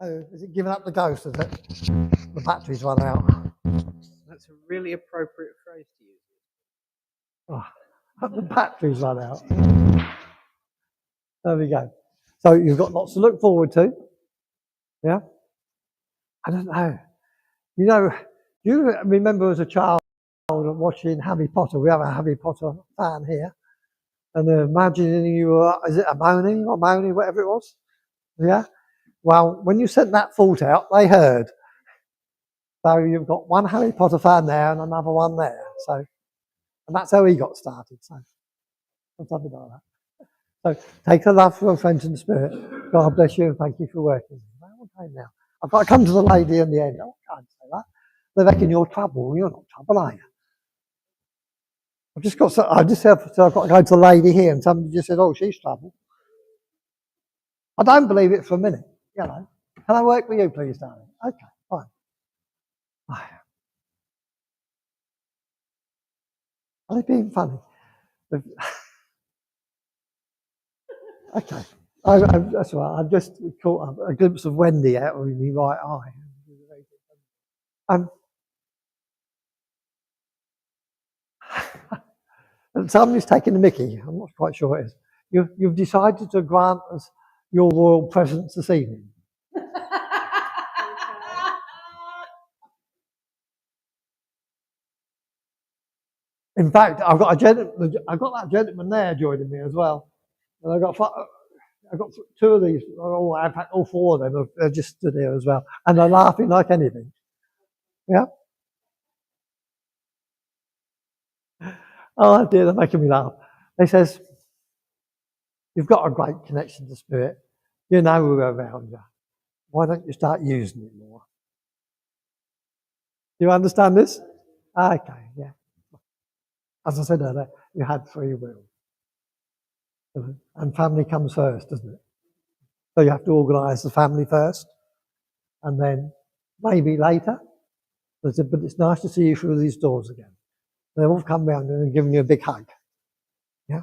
Oh, is it giving up the ghost, is it? The battery's run out. That's a really appropriate phrase to use. Oh, the battery's run out. There we go. So you've got lots to look forward to. Yeah? I don't know. You know, you remember as a child watching Harry Potter. We have a Harry Potter fan here. And imagining you were, is it Hermione or Moni, whatever it was? Yeah? Well, when you sent that thought out, they heard. So you've got one Harry Potter fan there and another one there. So, and that's how he got started. So, something like that. So, take a love for a friend in the spirit. God bless you and thank you for working. Okay, now I've got to come to the lady in the end. Oh, I can't say that. They reckon you're trouble. You're not trouble, are you? I just said, so I've got to go to the lady here, and somebody just said, "Oh, she's trouble." I don't believe it for a minute. You know, can I work with you, please, darling? Okay, fine. Are they being funny? Okay. That's all right. I just caught a glimpse of Wendy out of my right eye. And somebody's taking the mickey. I'm not quite sure it is. You've decided to grant us your royal presence this evening. In fact, I've got that gentleman there joining me as well, and I've got two of these. In fact, all four of them are just stood here as well, and they're laughing like anything. Yeah. Oh dear, they're making me laugh. They says, "You've got a great connection to spirit. You know we're around you. Why don't you start using it more?" Do you understand this? Okay, yeah. As I said earlier, you had free will. And family comes first, doesn't it? So you have to organise the family first, and then maybe later. But it's nice to see you through these doors again. They've all come round and given you a big hug. Yeah.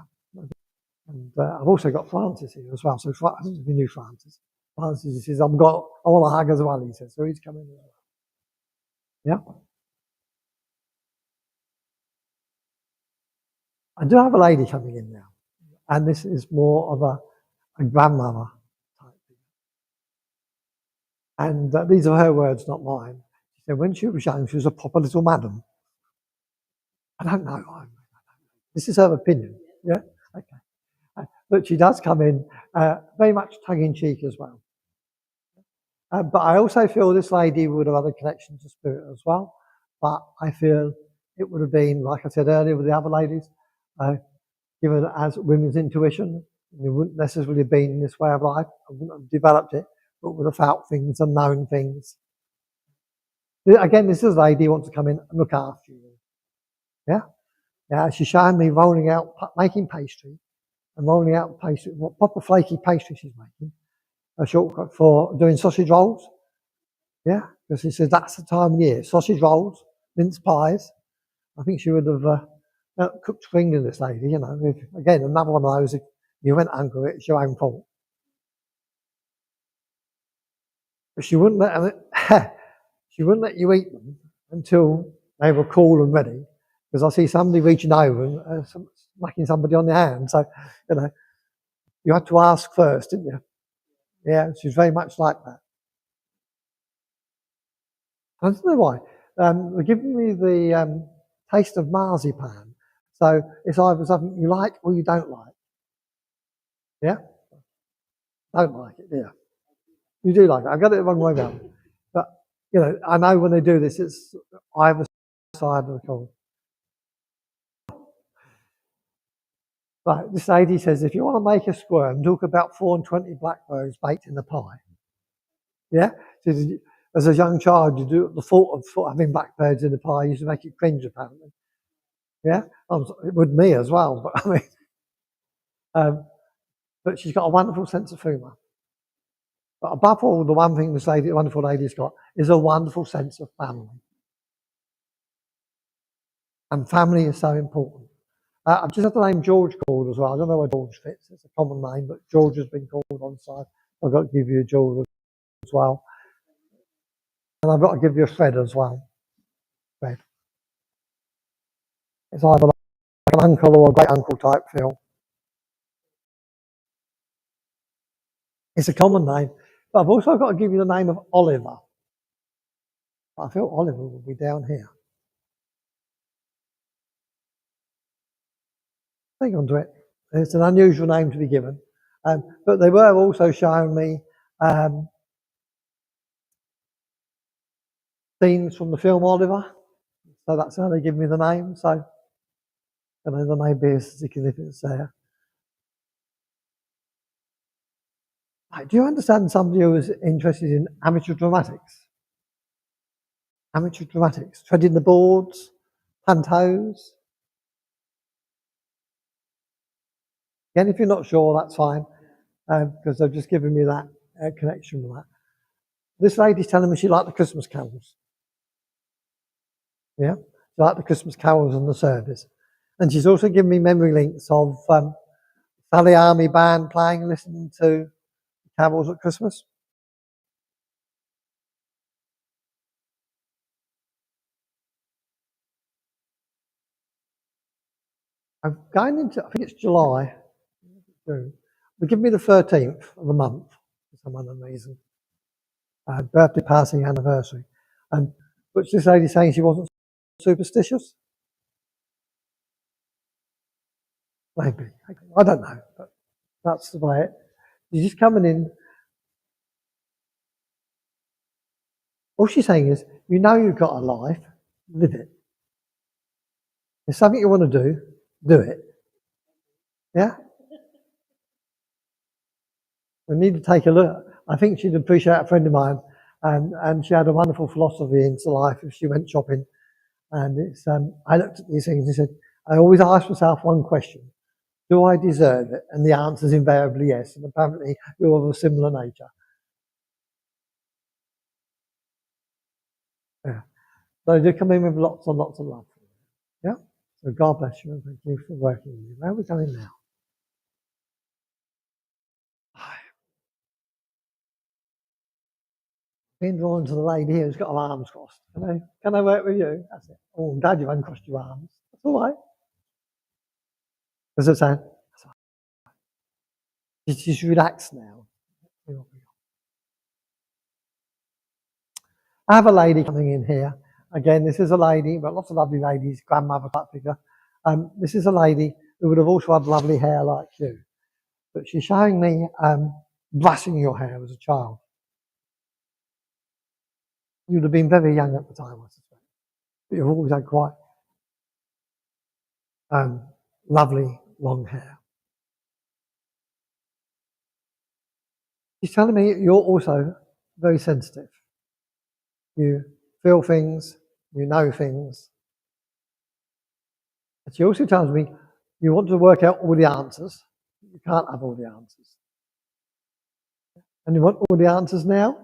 And I've also got Francis here as well. So I think you knew Francis. Francis says, I want a hug as well, he says. So he's coming as well. Yeah. I do have a lady coming in now. And this is more of a grandmother type thing. And these are her words, not mine. She said, when she was young, she was a proper little madam. I don't know. This is her opinion. Yeah? Okay. But she does come in very much tongue-in-cheek as well. But I also feel this lady would have had a connection to spirit as well. But I feel it would have been, like I said earlier with the other ladies, given as women's intuition. It wouldn't necessarily have been in this way of life. I wouldn't have developed it, but would have felt things and known things. Again, this is a lady who wants to come in and look after you. Yeah? Yeah, she's showing me rolling out, making pastry, and rolling out pastry, what proper flaky pastry she's making. A shortcut for doing sausage rolls. Yeah, because she says that's the time of year. Sausage rolls, mince pies. I think she would have cooked for England, this lady, you know. Again, another one of those, if you went hungry, it's your own fault. But she wouldn't let you eat them until they were cool and ready. Because I see somebody reaching over and smacking somebody on the hand. So, you know, you had to ask first, didn't you? Yeah, she's very much like that. I don't know why. They're giving me the taste of marzipan. So it's either something you like or you don't like. Yeah? Don't like it, yeah. You do like it. I've got it the wrong way around. But, you know, I know when they do this, it's either side of the coin. Right, this lady says, if you want to make a squirm, talk about 4 and 20 blackbirds baked in the pie. Yeah? As a young child, you do the thought of having blackbirds in the pie used to make it cringe, apparently. Yeah? It would me as well, but I mean, but she's got a wonderful sense of humour. But above all, the one thing this wonderful lady's got is a wonderful sense of family. And family is so important. I've just had the name George called as well. I don't know where George fits. It's a common name, but George has been called on side. I've got to give you a George as well. And I've got to give you a Fred as well. Fred. It's either like an uncle or a great uncle type feel. It's a common name. But I've also got to give you the name of Oliver. I feel Oliver will be down here. Hang on to it. It's an unusual name to be given. But they were also showing me scenes from the film Oliver. So that's how they give me the name. So there may be a significance there. Right, do you understand somebody who is interested in amateur dramatics? Amateur dramatics, treading the boards, pantos. Again, if you're not sure, that's fine, because they've just given me that connection with that. This lady's telling me she liked the Christmas carols. Yeah, she liked the Christmas carols and the service. And she's also given me memory links of Sally Army Band playing and listening to carols at Christmas. I'm going into, I think it's July, June. They give me the 13th of the month for some other reason. Birthday, passing, anniversary. But this lady saying she wasn't superstitious? Maybe. I don't know, but that's the way it. You're just coming in. All she's saying is, you know you've got a life, live it. If something you want to do it. Yeah? We need to take a look. I think she'd appreciate a friend of mine, and she had a wonderful philosophy into life if she went shopping. And it's I looked at these things and said, I always ask myself one question. Do I deserve it? And the answer is invariably yes. And apparently you're of a similar nature. Yeah. So they come in with lots and lots of love. Yeah? So God bless you and thank you for working with me. Where are we going now? Being drawn to the lady here who's got her arms crossed. Can I work with you? That's it. Oh, I'm glad you uncrossed your arms. That's all right. As I say, just relax now. I have a lady coming in here. Again, this is a lady, but lots of lovely ladies, grandmother type figure. This is a lady who would have also had lovely hair like you. But she's showing me brushing your hair as a child. You'd have been very young at the time, I suspect. But you've always had quite lovely long hair. She's telling me you're also very sensitive. You feel things, you know things. And she also tells me you want to work out all the answers. You can't have all the answers. And you want all the answers now?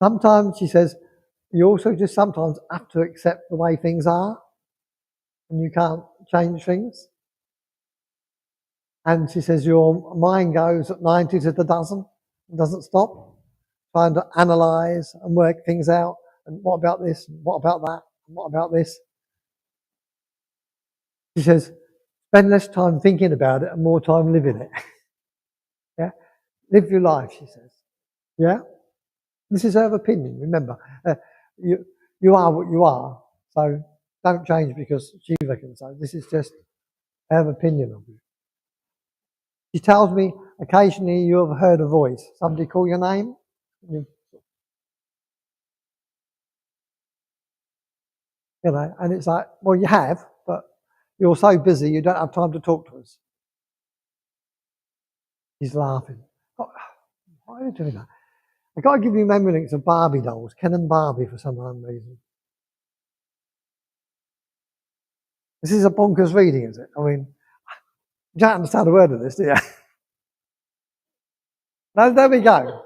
Sometimes, she says, you also just sometimes have to accept the way things are. And you can't change things. And she says your mind goes at 90 to the dozen and doesn't stop, trying to analyse and work things out. And what about this? And what about that? And what about this? She says, spend less time thinking about it and more time living it. Yeah? Live your life, she says. Yeah? This is her opinion, remember. You are what you are, so don't change because she reckons so. This is just her opinion of you. She tells me occasionally you have heard a voice. Somebody call your name. You know, and it's like, well, you have, but you're so busy you don't have time to talk to us. He's laughing. Oh, why are you doing that? I've got to give you memory links of Barbie dolls, Ken and Barbie for some unknown reason. This is a bonkers reading, is it? I mean, you don't understand a word of this, do you? No, there we go.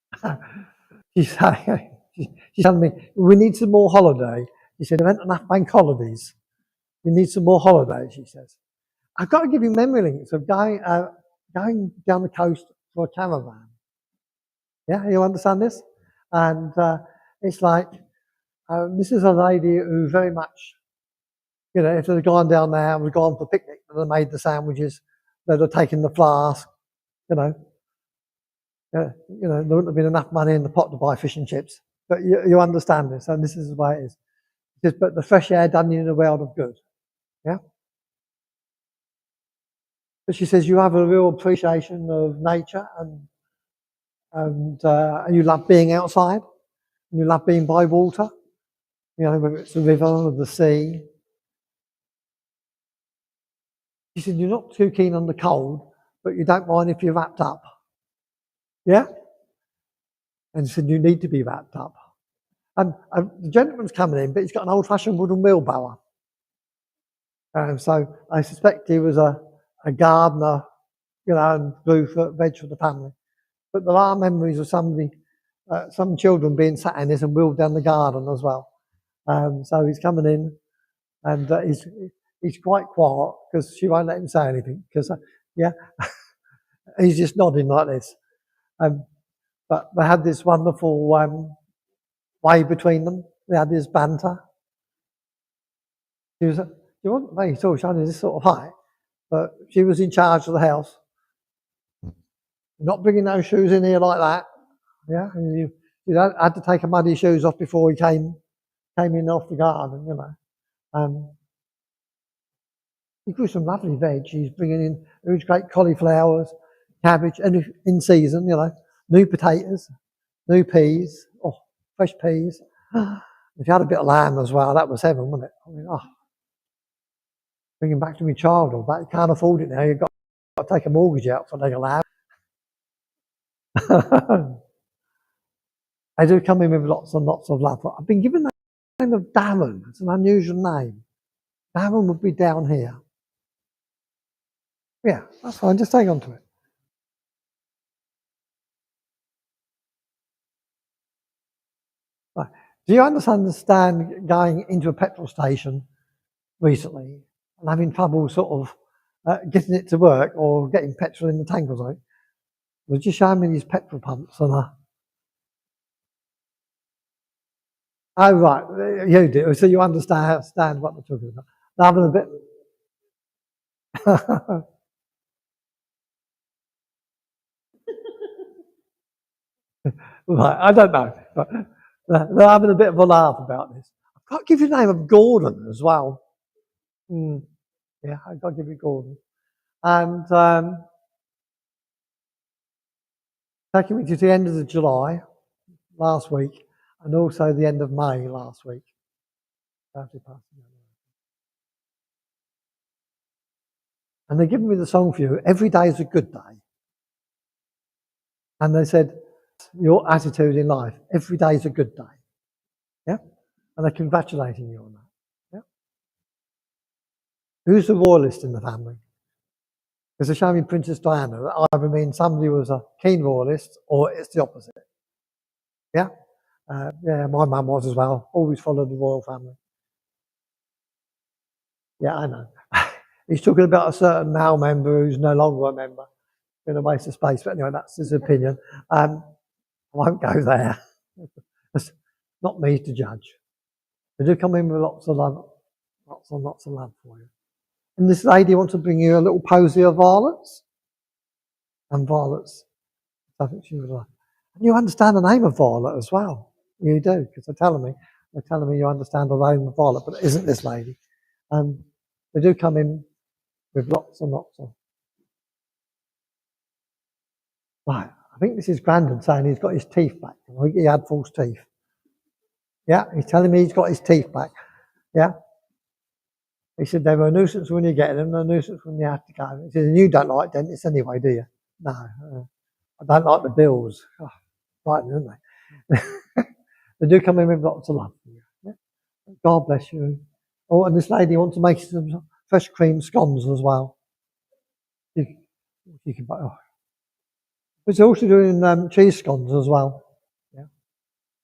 she's telling me, we need some more holiday. She said, there aren't enough bank holidays. You need some more holidays, she says. I've got to give you memory links of going down the coast for a caravan. Yeah, you understand this? And it's like, this is a lady who very much, you know, if they'd gone down there and we'd gone for a picnic, they'd have made the sandwiches, they'd have taken the flask, you know. There wouldn't have been enough money in the pot to buy fish and chips. But you understand this, and this is the way it is. Just, but the fresh air done you in the world of good. Yeah? But she says you have a real appreciation of nature and you love being outside, and you love being by water, you know, whether it's the river or the sea. She said you're not too keen on the cold, but you don't mind if you're wrapped up. Yeah? And she said you need to be wrapped up. And the gentleman's coming in, but he's got an old-fashioned wooden wheelbarrow. So I suspect he was a gardener, you know, and grew veg for the family. But there are memories of somebody, some children being sat in this and wheeled down the garden as well. So he's coming in, and he's quite quiet because she won't let him say anything. Because yeah, he's just nodding like this. But they had this wonderful way between them. They had this banter. She wasn't very tall, she only this sort of height, but she was in charge of the house. Not bringing those shoes in here like that. Yeah, and you had to take her muddy shoes off before he came in off the garden, you know. He grew some lovely veg. He's bringing in huge great cauliflowers, cabbage, and in season, you know, new potatoes, new peas, fresh peas. If you had a bit of lamb as well, that was heaven, wasn't it? I mean, bringing back to my childhood, but you can't afford it now. You've got to take a mortgage out for like a lamb. I do come in with lots and lots of love. I've been given the name of Darren. It's an unusual name. Darren would be down here. Yeah, that's fine. Just hang on to it. Right. Do you understand going into a petrol station recently and having trouble sort of getting it to work or getting petrol in the tank or something? Well, just show me these petrol pumps and oh, right, you do. So you understand what they're talking about. They're having a bit. Right, I don't know. But they're having a bit of a laugh about this. I've got to give you the name of Gordon as well. Yeah, I've got to give you Gordon. And taking me to the end of the July last week, and also the end of May last week. And they're giving me the song for you, Every Day is a Good Day. And they said, your attitude in life, every day is a good day. Yeah? And they're congratulating you on that. Yeah? Who's the royalist in the family? Because they're showing Princess Diana, that either means somebody was a keen royalist or it's the opposite. Yeah? Yeah, my mum was as well. Always followed the royal family. Yeah, I know. He's talking about a certain now member who's no longer a member. In a waste of space, but anyway, that's his opinion. I won't go there. It's not me to judge. They do come in with lots of love, lots and lots of love for you. And this lady wants to bring you a little posy of violets. And violets, I think she would like. And you understand the name of violet as well. You do, because they're telling me you understand the name of violet, but it isn't this lady. They do come in with lots and lots of. Right, I think this is Grandon saying he's got his teeth back. I think he had false teeth. Yeah, he's telling me he's got his teeth back. Yeah. He said they were a nuisance when you get them, a nuisance when you have to go. He said, and you don't like dentists anyway, do you? No, I don't like the bills. Oh, right, don't they? They do come in with lots of love. Yeah? God bless you. Oh, and this lady wants to make some fresh cream scones as well. You can buy. Oh. But they're also doing cheese scones as well.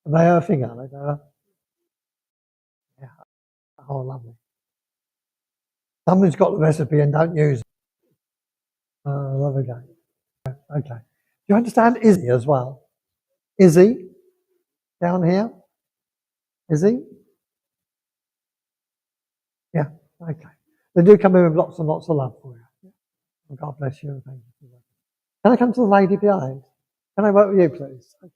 Are they her thing, are they? Yeah. Oh, lovely. Someone's got the recipe and don't use it. Oh, lovely game. Okay. Do you understand Izzy as well? Izzy? Down here? Izzy? Yeah, okay. They do come in with lots and lots of love for you. God bless you and thank you for that. Can I come to the lady behind? Can I work with you, please? Okay.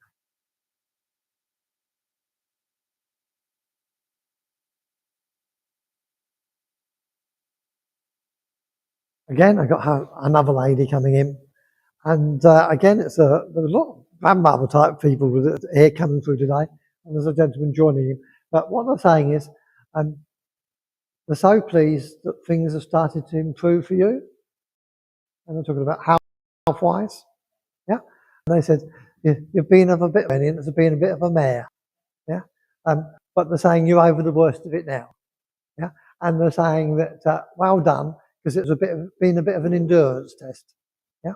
Again, I got another lady coming in. And again, there's a lot of grandmother type people here coming through today. And there's a gentleman joining him. But what they're saying is, they're so pleased that things have started to improve for you. And they're talking about health-wise. Yeah. And they said, you've been of a bit of it's been a bit of a mare. Yeah. But they're saying you're over the worst of it now. Yeah. And they're saying that well done, because it was been a bit of an endurance test. Yeah.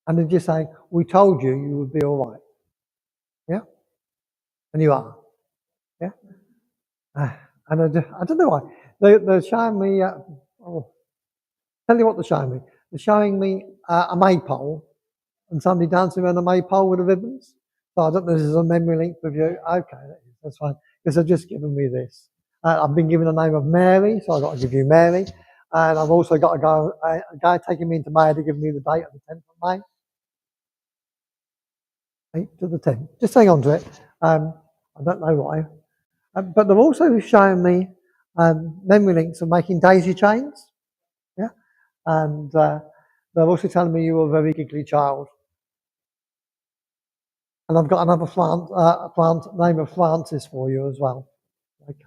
And they're just saying, we told you you would be all right. Yeah. And you are. Yeah. And I don't know why. They're showing me, tell you what they're showing me. They're showing me a maypole and somebody dancing around a maypole with the ribbons. So I don't know if this is a memory link with you. Okay, that's fine. Because they've just given me this. I've been given the name of Mary, so I've got to give you Mary. And I've also got a guy taking me into May to give me the date of the 10th of May. 8th to the 10th. Just hang on to it. I don't know why. But they're also showing me memory links of making daisy chains. Yeah. And they're also telling me you were a very giggly child. And I've got another plant name of Francis for you as well. Okay.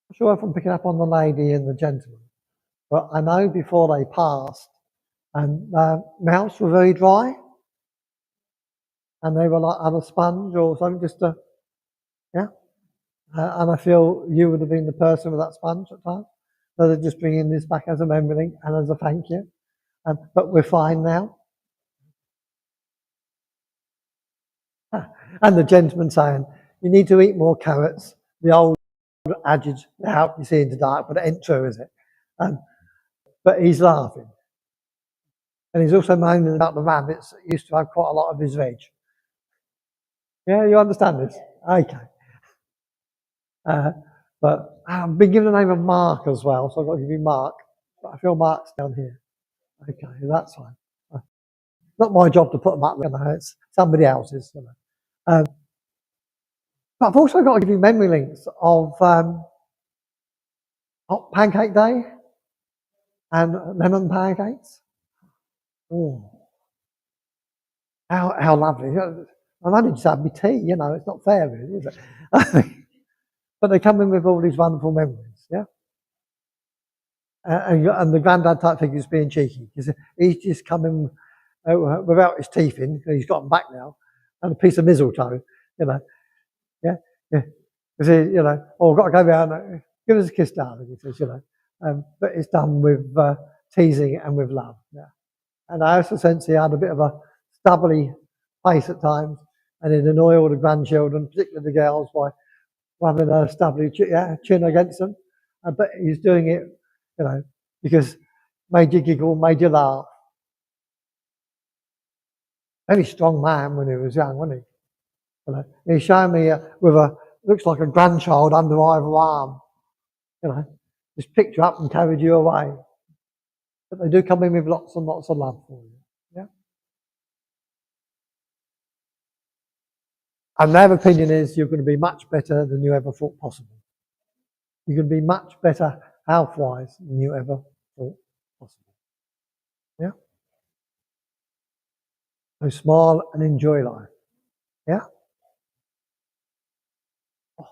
I'm sure if I'm picking up on the lady and the gentleman, but I know before they passed, and mouths were very dry, and they were like on a sponge or something, just to, yeah. And I feel you would have been the person with that sponge at times. So they're just bringing this back as a memory link and as a thank you. But we're fine now. And the gentleman saying, you need to eat more carrots. The old adage, they help you see in the dark, but it ain't true, is it? But he's laughing. And he's also moaning about the rabbits that used to have quite a lot of his veg. Yeah, you understand this? Okay. But I've been given the name of Mark as well, so I've got to give you Mark. But I feel Mark's down here. Okay, that's fine. Not my job to put them up there, it's somebody else's. You know. But I've also got to give you memory links of hot pancake day and lemon pancakes. Oh, how lovely. I've only just had my tea, you know, it's not fair really, is it? But they come in with all these wonderful memories, yeah? And the granddad type thing is being cheeky, because he's just come in without his teeth in, he's got them back now, and a piece of mistletoe, you know, yeah? Because you know, oh, I've got to go round, give us a kiss, darling, he says, you know. But it's done with teasing and with love, yeah. And I also sense he had a bit of a stubbly face at times, and he'd annoy all the grandchildren, particularly the girls, by having a stubbly chin against them. But he's doing it, you know, because made you giggle, made you laugh. Very strong man when he was young, wasn't he? You know, he's showing me with looks like a grandchild under either arm. You know, just picked you up and carried you away. But they do come in with lots and lots of love for you. Yeah. And their opinion is you're going to be much better than you ever thought possible. You're going to be much better health-wise than you ever thought possible. Yeah? So smile and enjoy life. Yeah? Oh.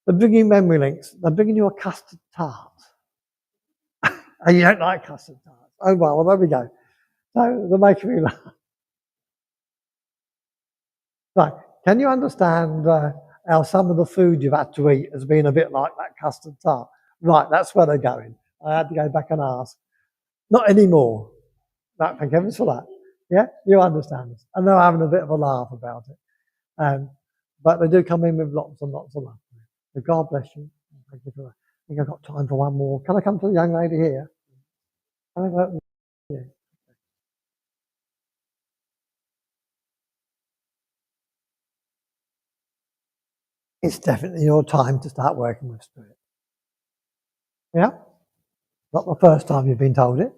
They're bringing memory links. They're bringing you a custard tart. And you don't like custard tarts. Oh, well, there we go. So they're making me laugh. Right. Can you understand how some of the food you've had to eat has been a bit like that custard tart. Right, that's where they're going. I had to go back and ask. Not anymore. No, thank heavens for that. Yeah, you understand this. And they're having a bit of a laugh about it. But they do come in with lots and lots of love. So God bless you. Thank you for that. I think I've got time for one more. Can I come to the young lady here? Can I go? Yeah. It's definitely your time to start working with Spirit. Yeah? Not the first time you've been told it.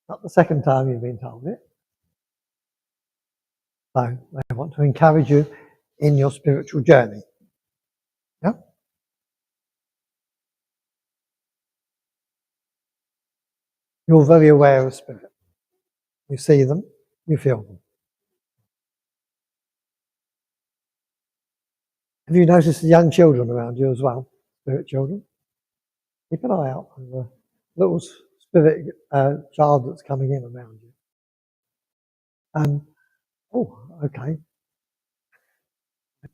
Not the second time you've been told it. So I want to encourage you in your spiritual journey. Yeah? You're very aware of Spirit. You see them, you feel them. Have you noticed the young children around you as well? Spirit children? Keep an eye out for the little spirit child that's coming in around you. Oh, okay. I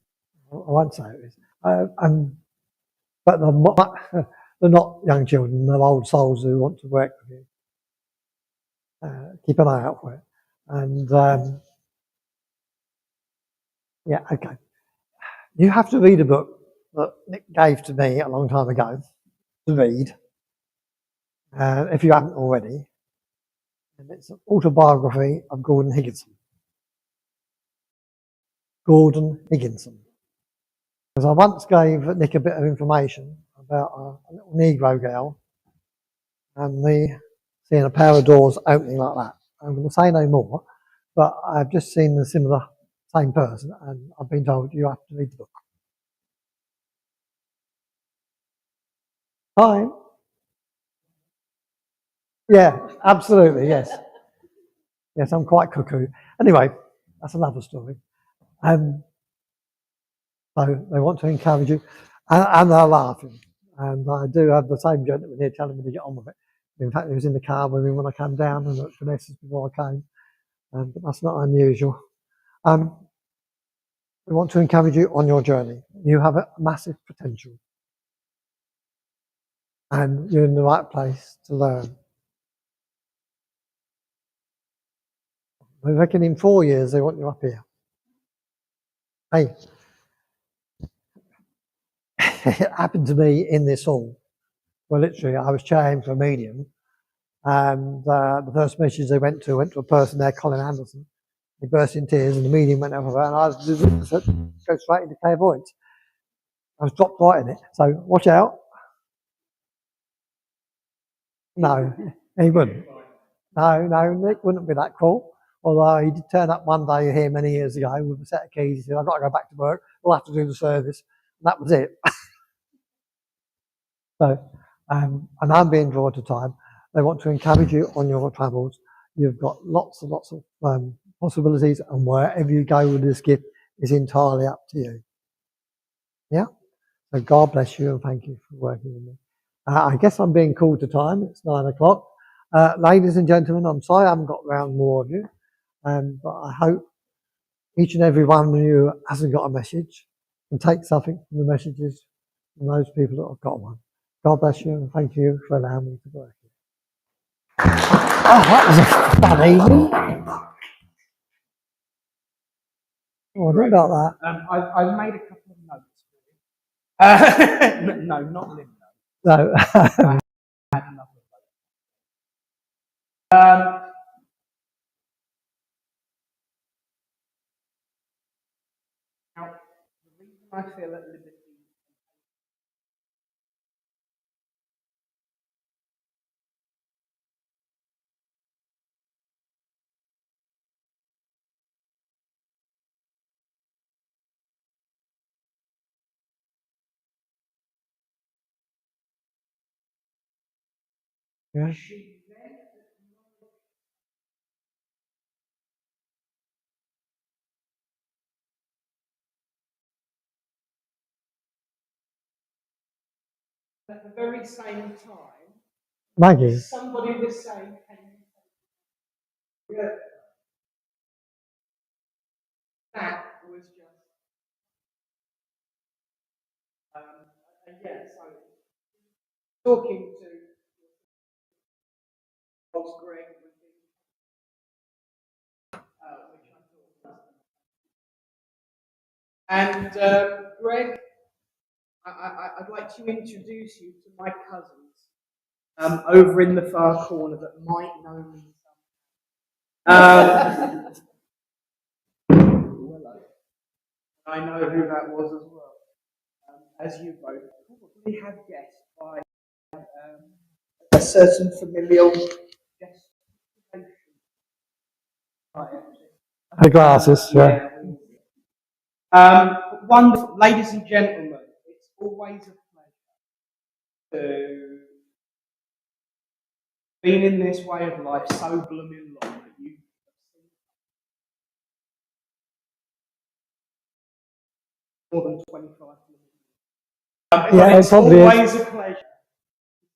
won't say it is. But they're not young children, they're old souls who want to work with you. Keep an eye out for it. And yeah, okay. You have to read a book that Nick gave to me a long time ago to read, if you haven't already. And it's an autobiography of Gordon Higginson. Gordon Higginson. Because I once gave Nick a bit of information about a little Negro girl and seeing a pair of doors opening like that. I'm going to say no more, but I've just seen the same person, and I've been told you have to read the book. Fine. Yeah, absolutely, yes. Yes, I'm quite cuckoo. Anyway, that's another story. So they want to encourage you, and they're laughing. And I do have the same gentleman here telling me to get on with it. In fact, he was in the car with me when I came down, and at Vanessa's before I came. But that's not unusual. We want to encourage you on your journey. You have a massive potential, and you're in the right place to learn. I reckon in 4 years they want you up here. Hey, it happened to me in this hall. Well, literally, I was chairing for a medium, and the first message they went to a person there, Colin Anderson. He burst in tears, and the medium went over, and I said, go straight into clairvoyance. I was dropped right in it, so watch out. No, he wouldn't. No, Nick wouldn't be that cool. Although he did turn up one day here many years ago with a set of keys. He said, I've got to go back to work. We'll have to do the service. And that was it. So, and I'm being drawn to time. They want to encourage you on your travels. You've got lots and lots of possibilities, and wherever you go with this gift is entirely up to you. Yeah? So God bless you, and thank you for working with me. I guess I'm being called to time. It's 9 o'clock. Ladies and gentlemen, I'm sorry I haven't got round more of you, but I hope each and every one of you hasn't got a message and take something from the messages from those people that have got one. God bless you, and thank you for allowing me to work here. Oh, that was a fun evening. Oh, I don't know that. I've made a couple of notes. No, not limb notes. No. I had enough of those. Now, the reason I feel at liberty. Yeah. At the very same time, Maggie. somebody was saying, "Can you?" Yeah. That was just yeah, so talking to Greg, which I thought was. And Greg, I'd like to introduce you to my cousins over in the far corner that might know me. Hello. I know who that was as well. As you both probably have guessed by a certain familial gestation. The glasses, yeah. Wonderful, ladies and gentlemen, it's always a pleasure to be in this way of life so blooming long that you more than 25 minutes. Yeah, it's probably always a pleasure to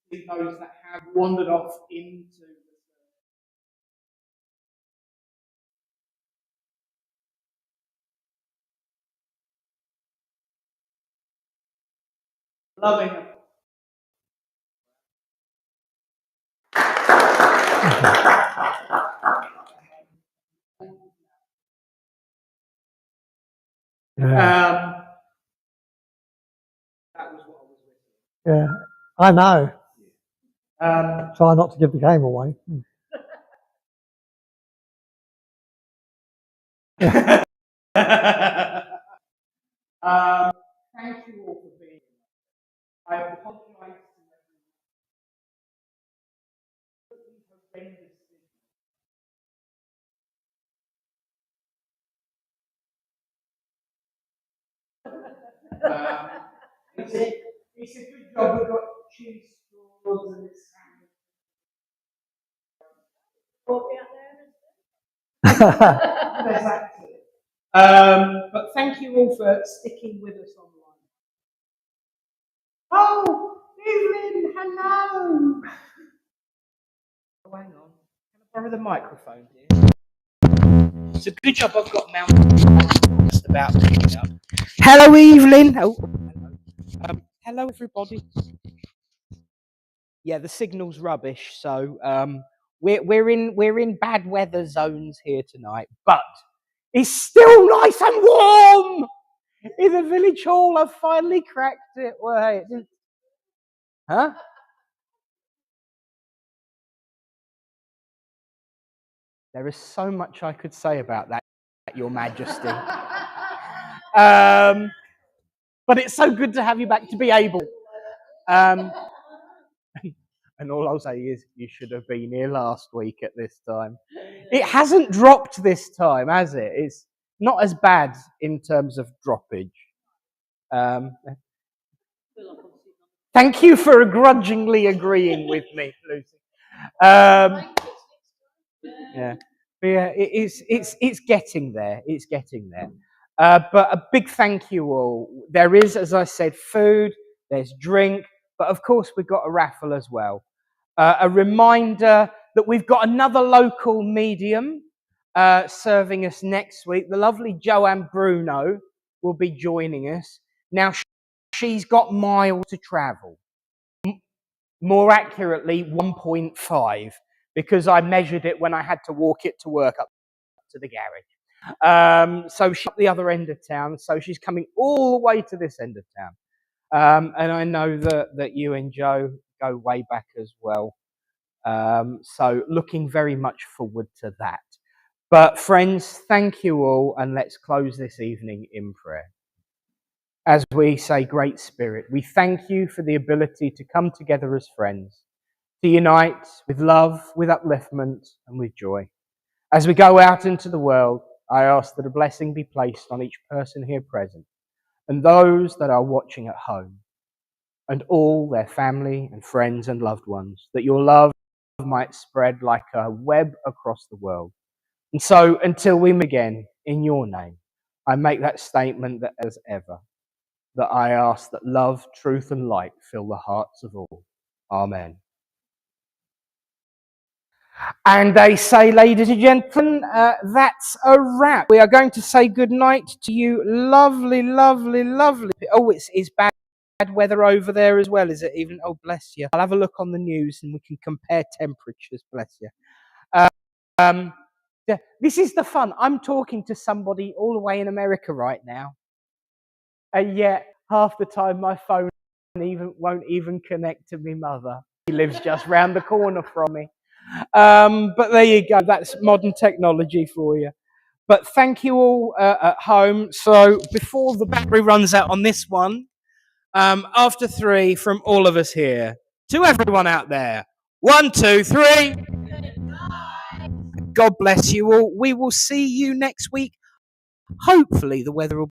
see those that have wandered off into loving them. Yeah. That was what I was Yeah, I know. with. Try not to give the game away. Thank you all for being here. I apologize to everyone. It's a good job we've got cheese straws and it's exactly. But thank you all for sticking with us online. Oh, Evelyn, hello. Oh, hang on. Can I borrow the microphone, dear? It's a good job I've got mounted just about picking up. Hello, Evelyn. Oh, hello. Hello, everybody. Yeah, the signal's rubbish, so we're in bad weather zones here tonight, but it's still nice and warm in the village hall. I've finally cracked it. Well, hey, it didn't... Huh? There is so much I could say about that, Your Majesty. But it's so good to have you back to be able. And all I'll say is you should have been here last week at this time. It hasn't dropped this time, has it? It's not as bad in terms of droppage. Thank you for grudgingly agreeing with me, Lucy. Yeah, it's getting there. It's getting there. But a big thank you all. There is, as I said, food. There's drink, but of course we've got a raffle as well. A reminder that we've got another local medium serving us next week. The lovely Joanne Bruno will be joining us. Now, she's got miles to travel. More accurately, 1.5, because I measured it when I had to walk it to work up to the garage. So she's at the other end of town, so she's coming all the way to this end of town. And I know that you and Joe go way back as well. So looking very much forward to that. But friends, thank you all, and let's close this evening in prayer. As we say, Great Spirit, we thank you for the ability to come together as friends, to unite with love, with upliftment, and with joy. As we go out into the world, I ask that a blessing be placed on each person here present, and those that are watching at home, and all their family and friends and loved ones, that your love might spread like a web across the world. And so, until we meet again, in your name, I make that statement that as ever, that I ask that love, truth, and light fill the hearts of all. Amen. And they say, ladies and gentlemen, that's a wrap. We are going to say goodnight to you. Lovely, lovely, lovely. Oh, it's bad. weather over there as well? Is it even? Oh, bless you. I'll have a look on the news and we can compare temperatures. Bless you. This is the fun. I'm talking to somebody all the way in America right now, and yet half the time my phone won't even connect to my mother. She lives just round the corner from me. But there you go. That's modern technology for you. But thank you all at home. So before the battery runs out on this one, after 3 from all of us here to everyone out there. 1, 2, 3. God bless you all. We will see you next week. Hopefully the weather will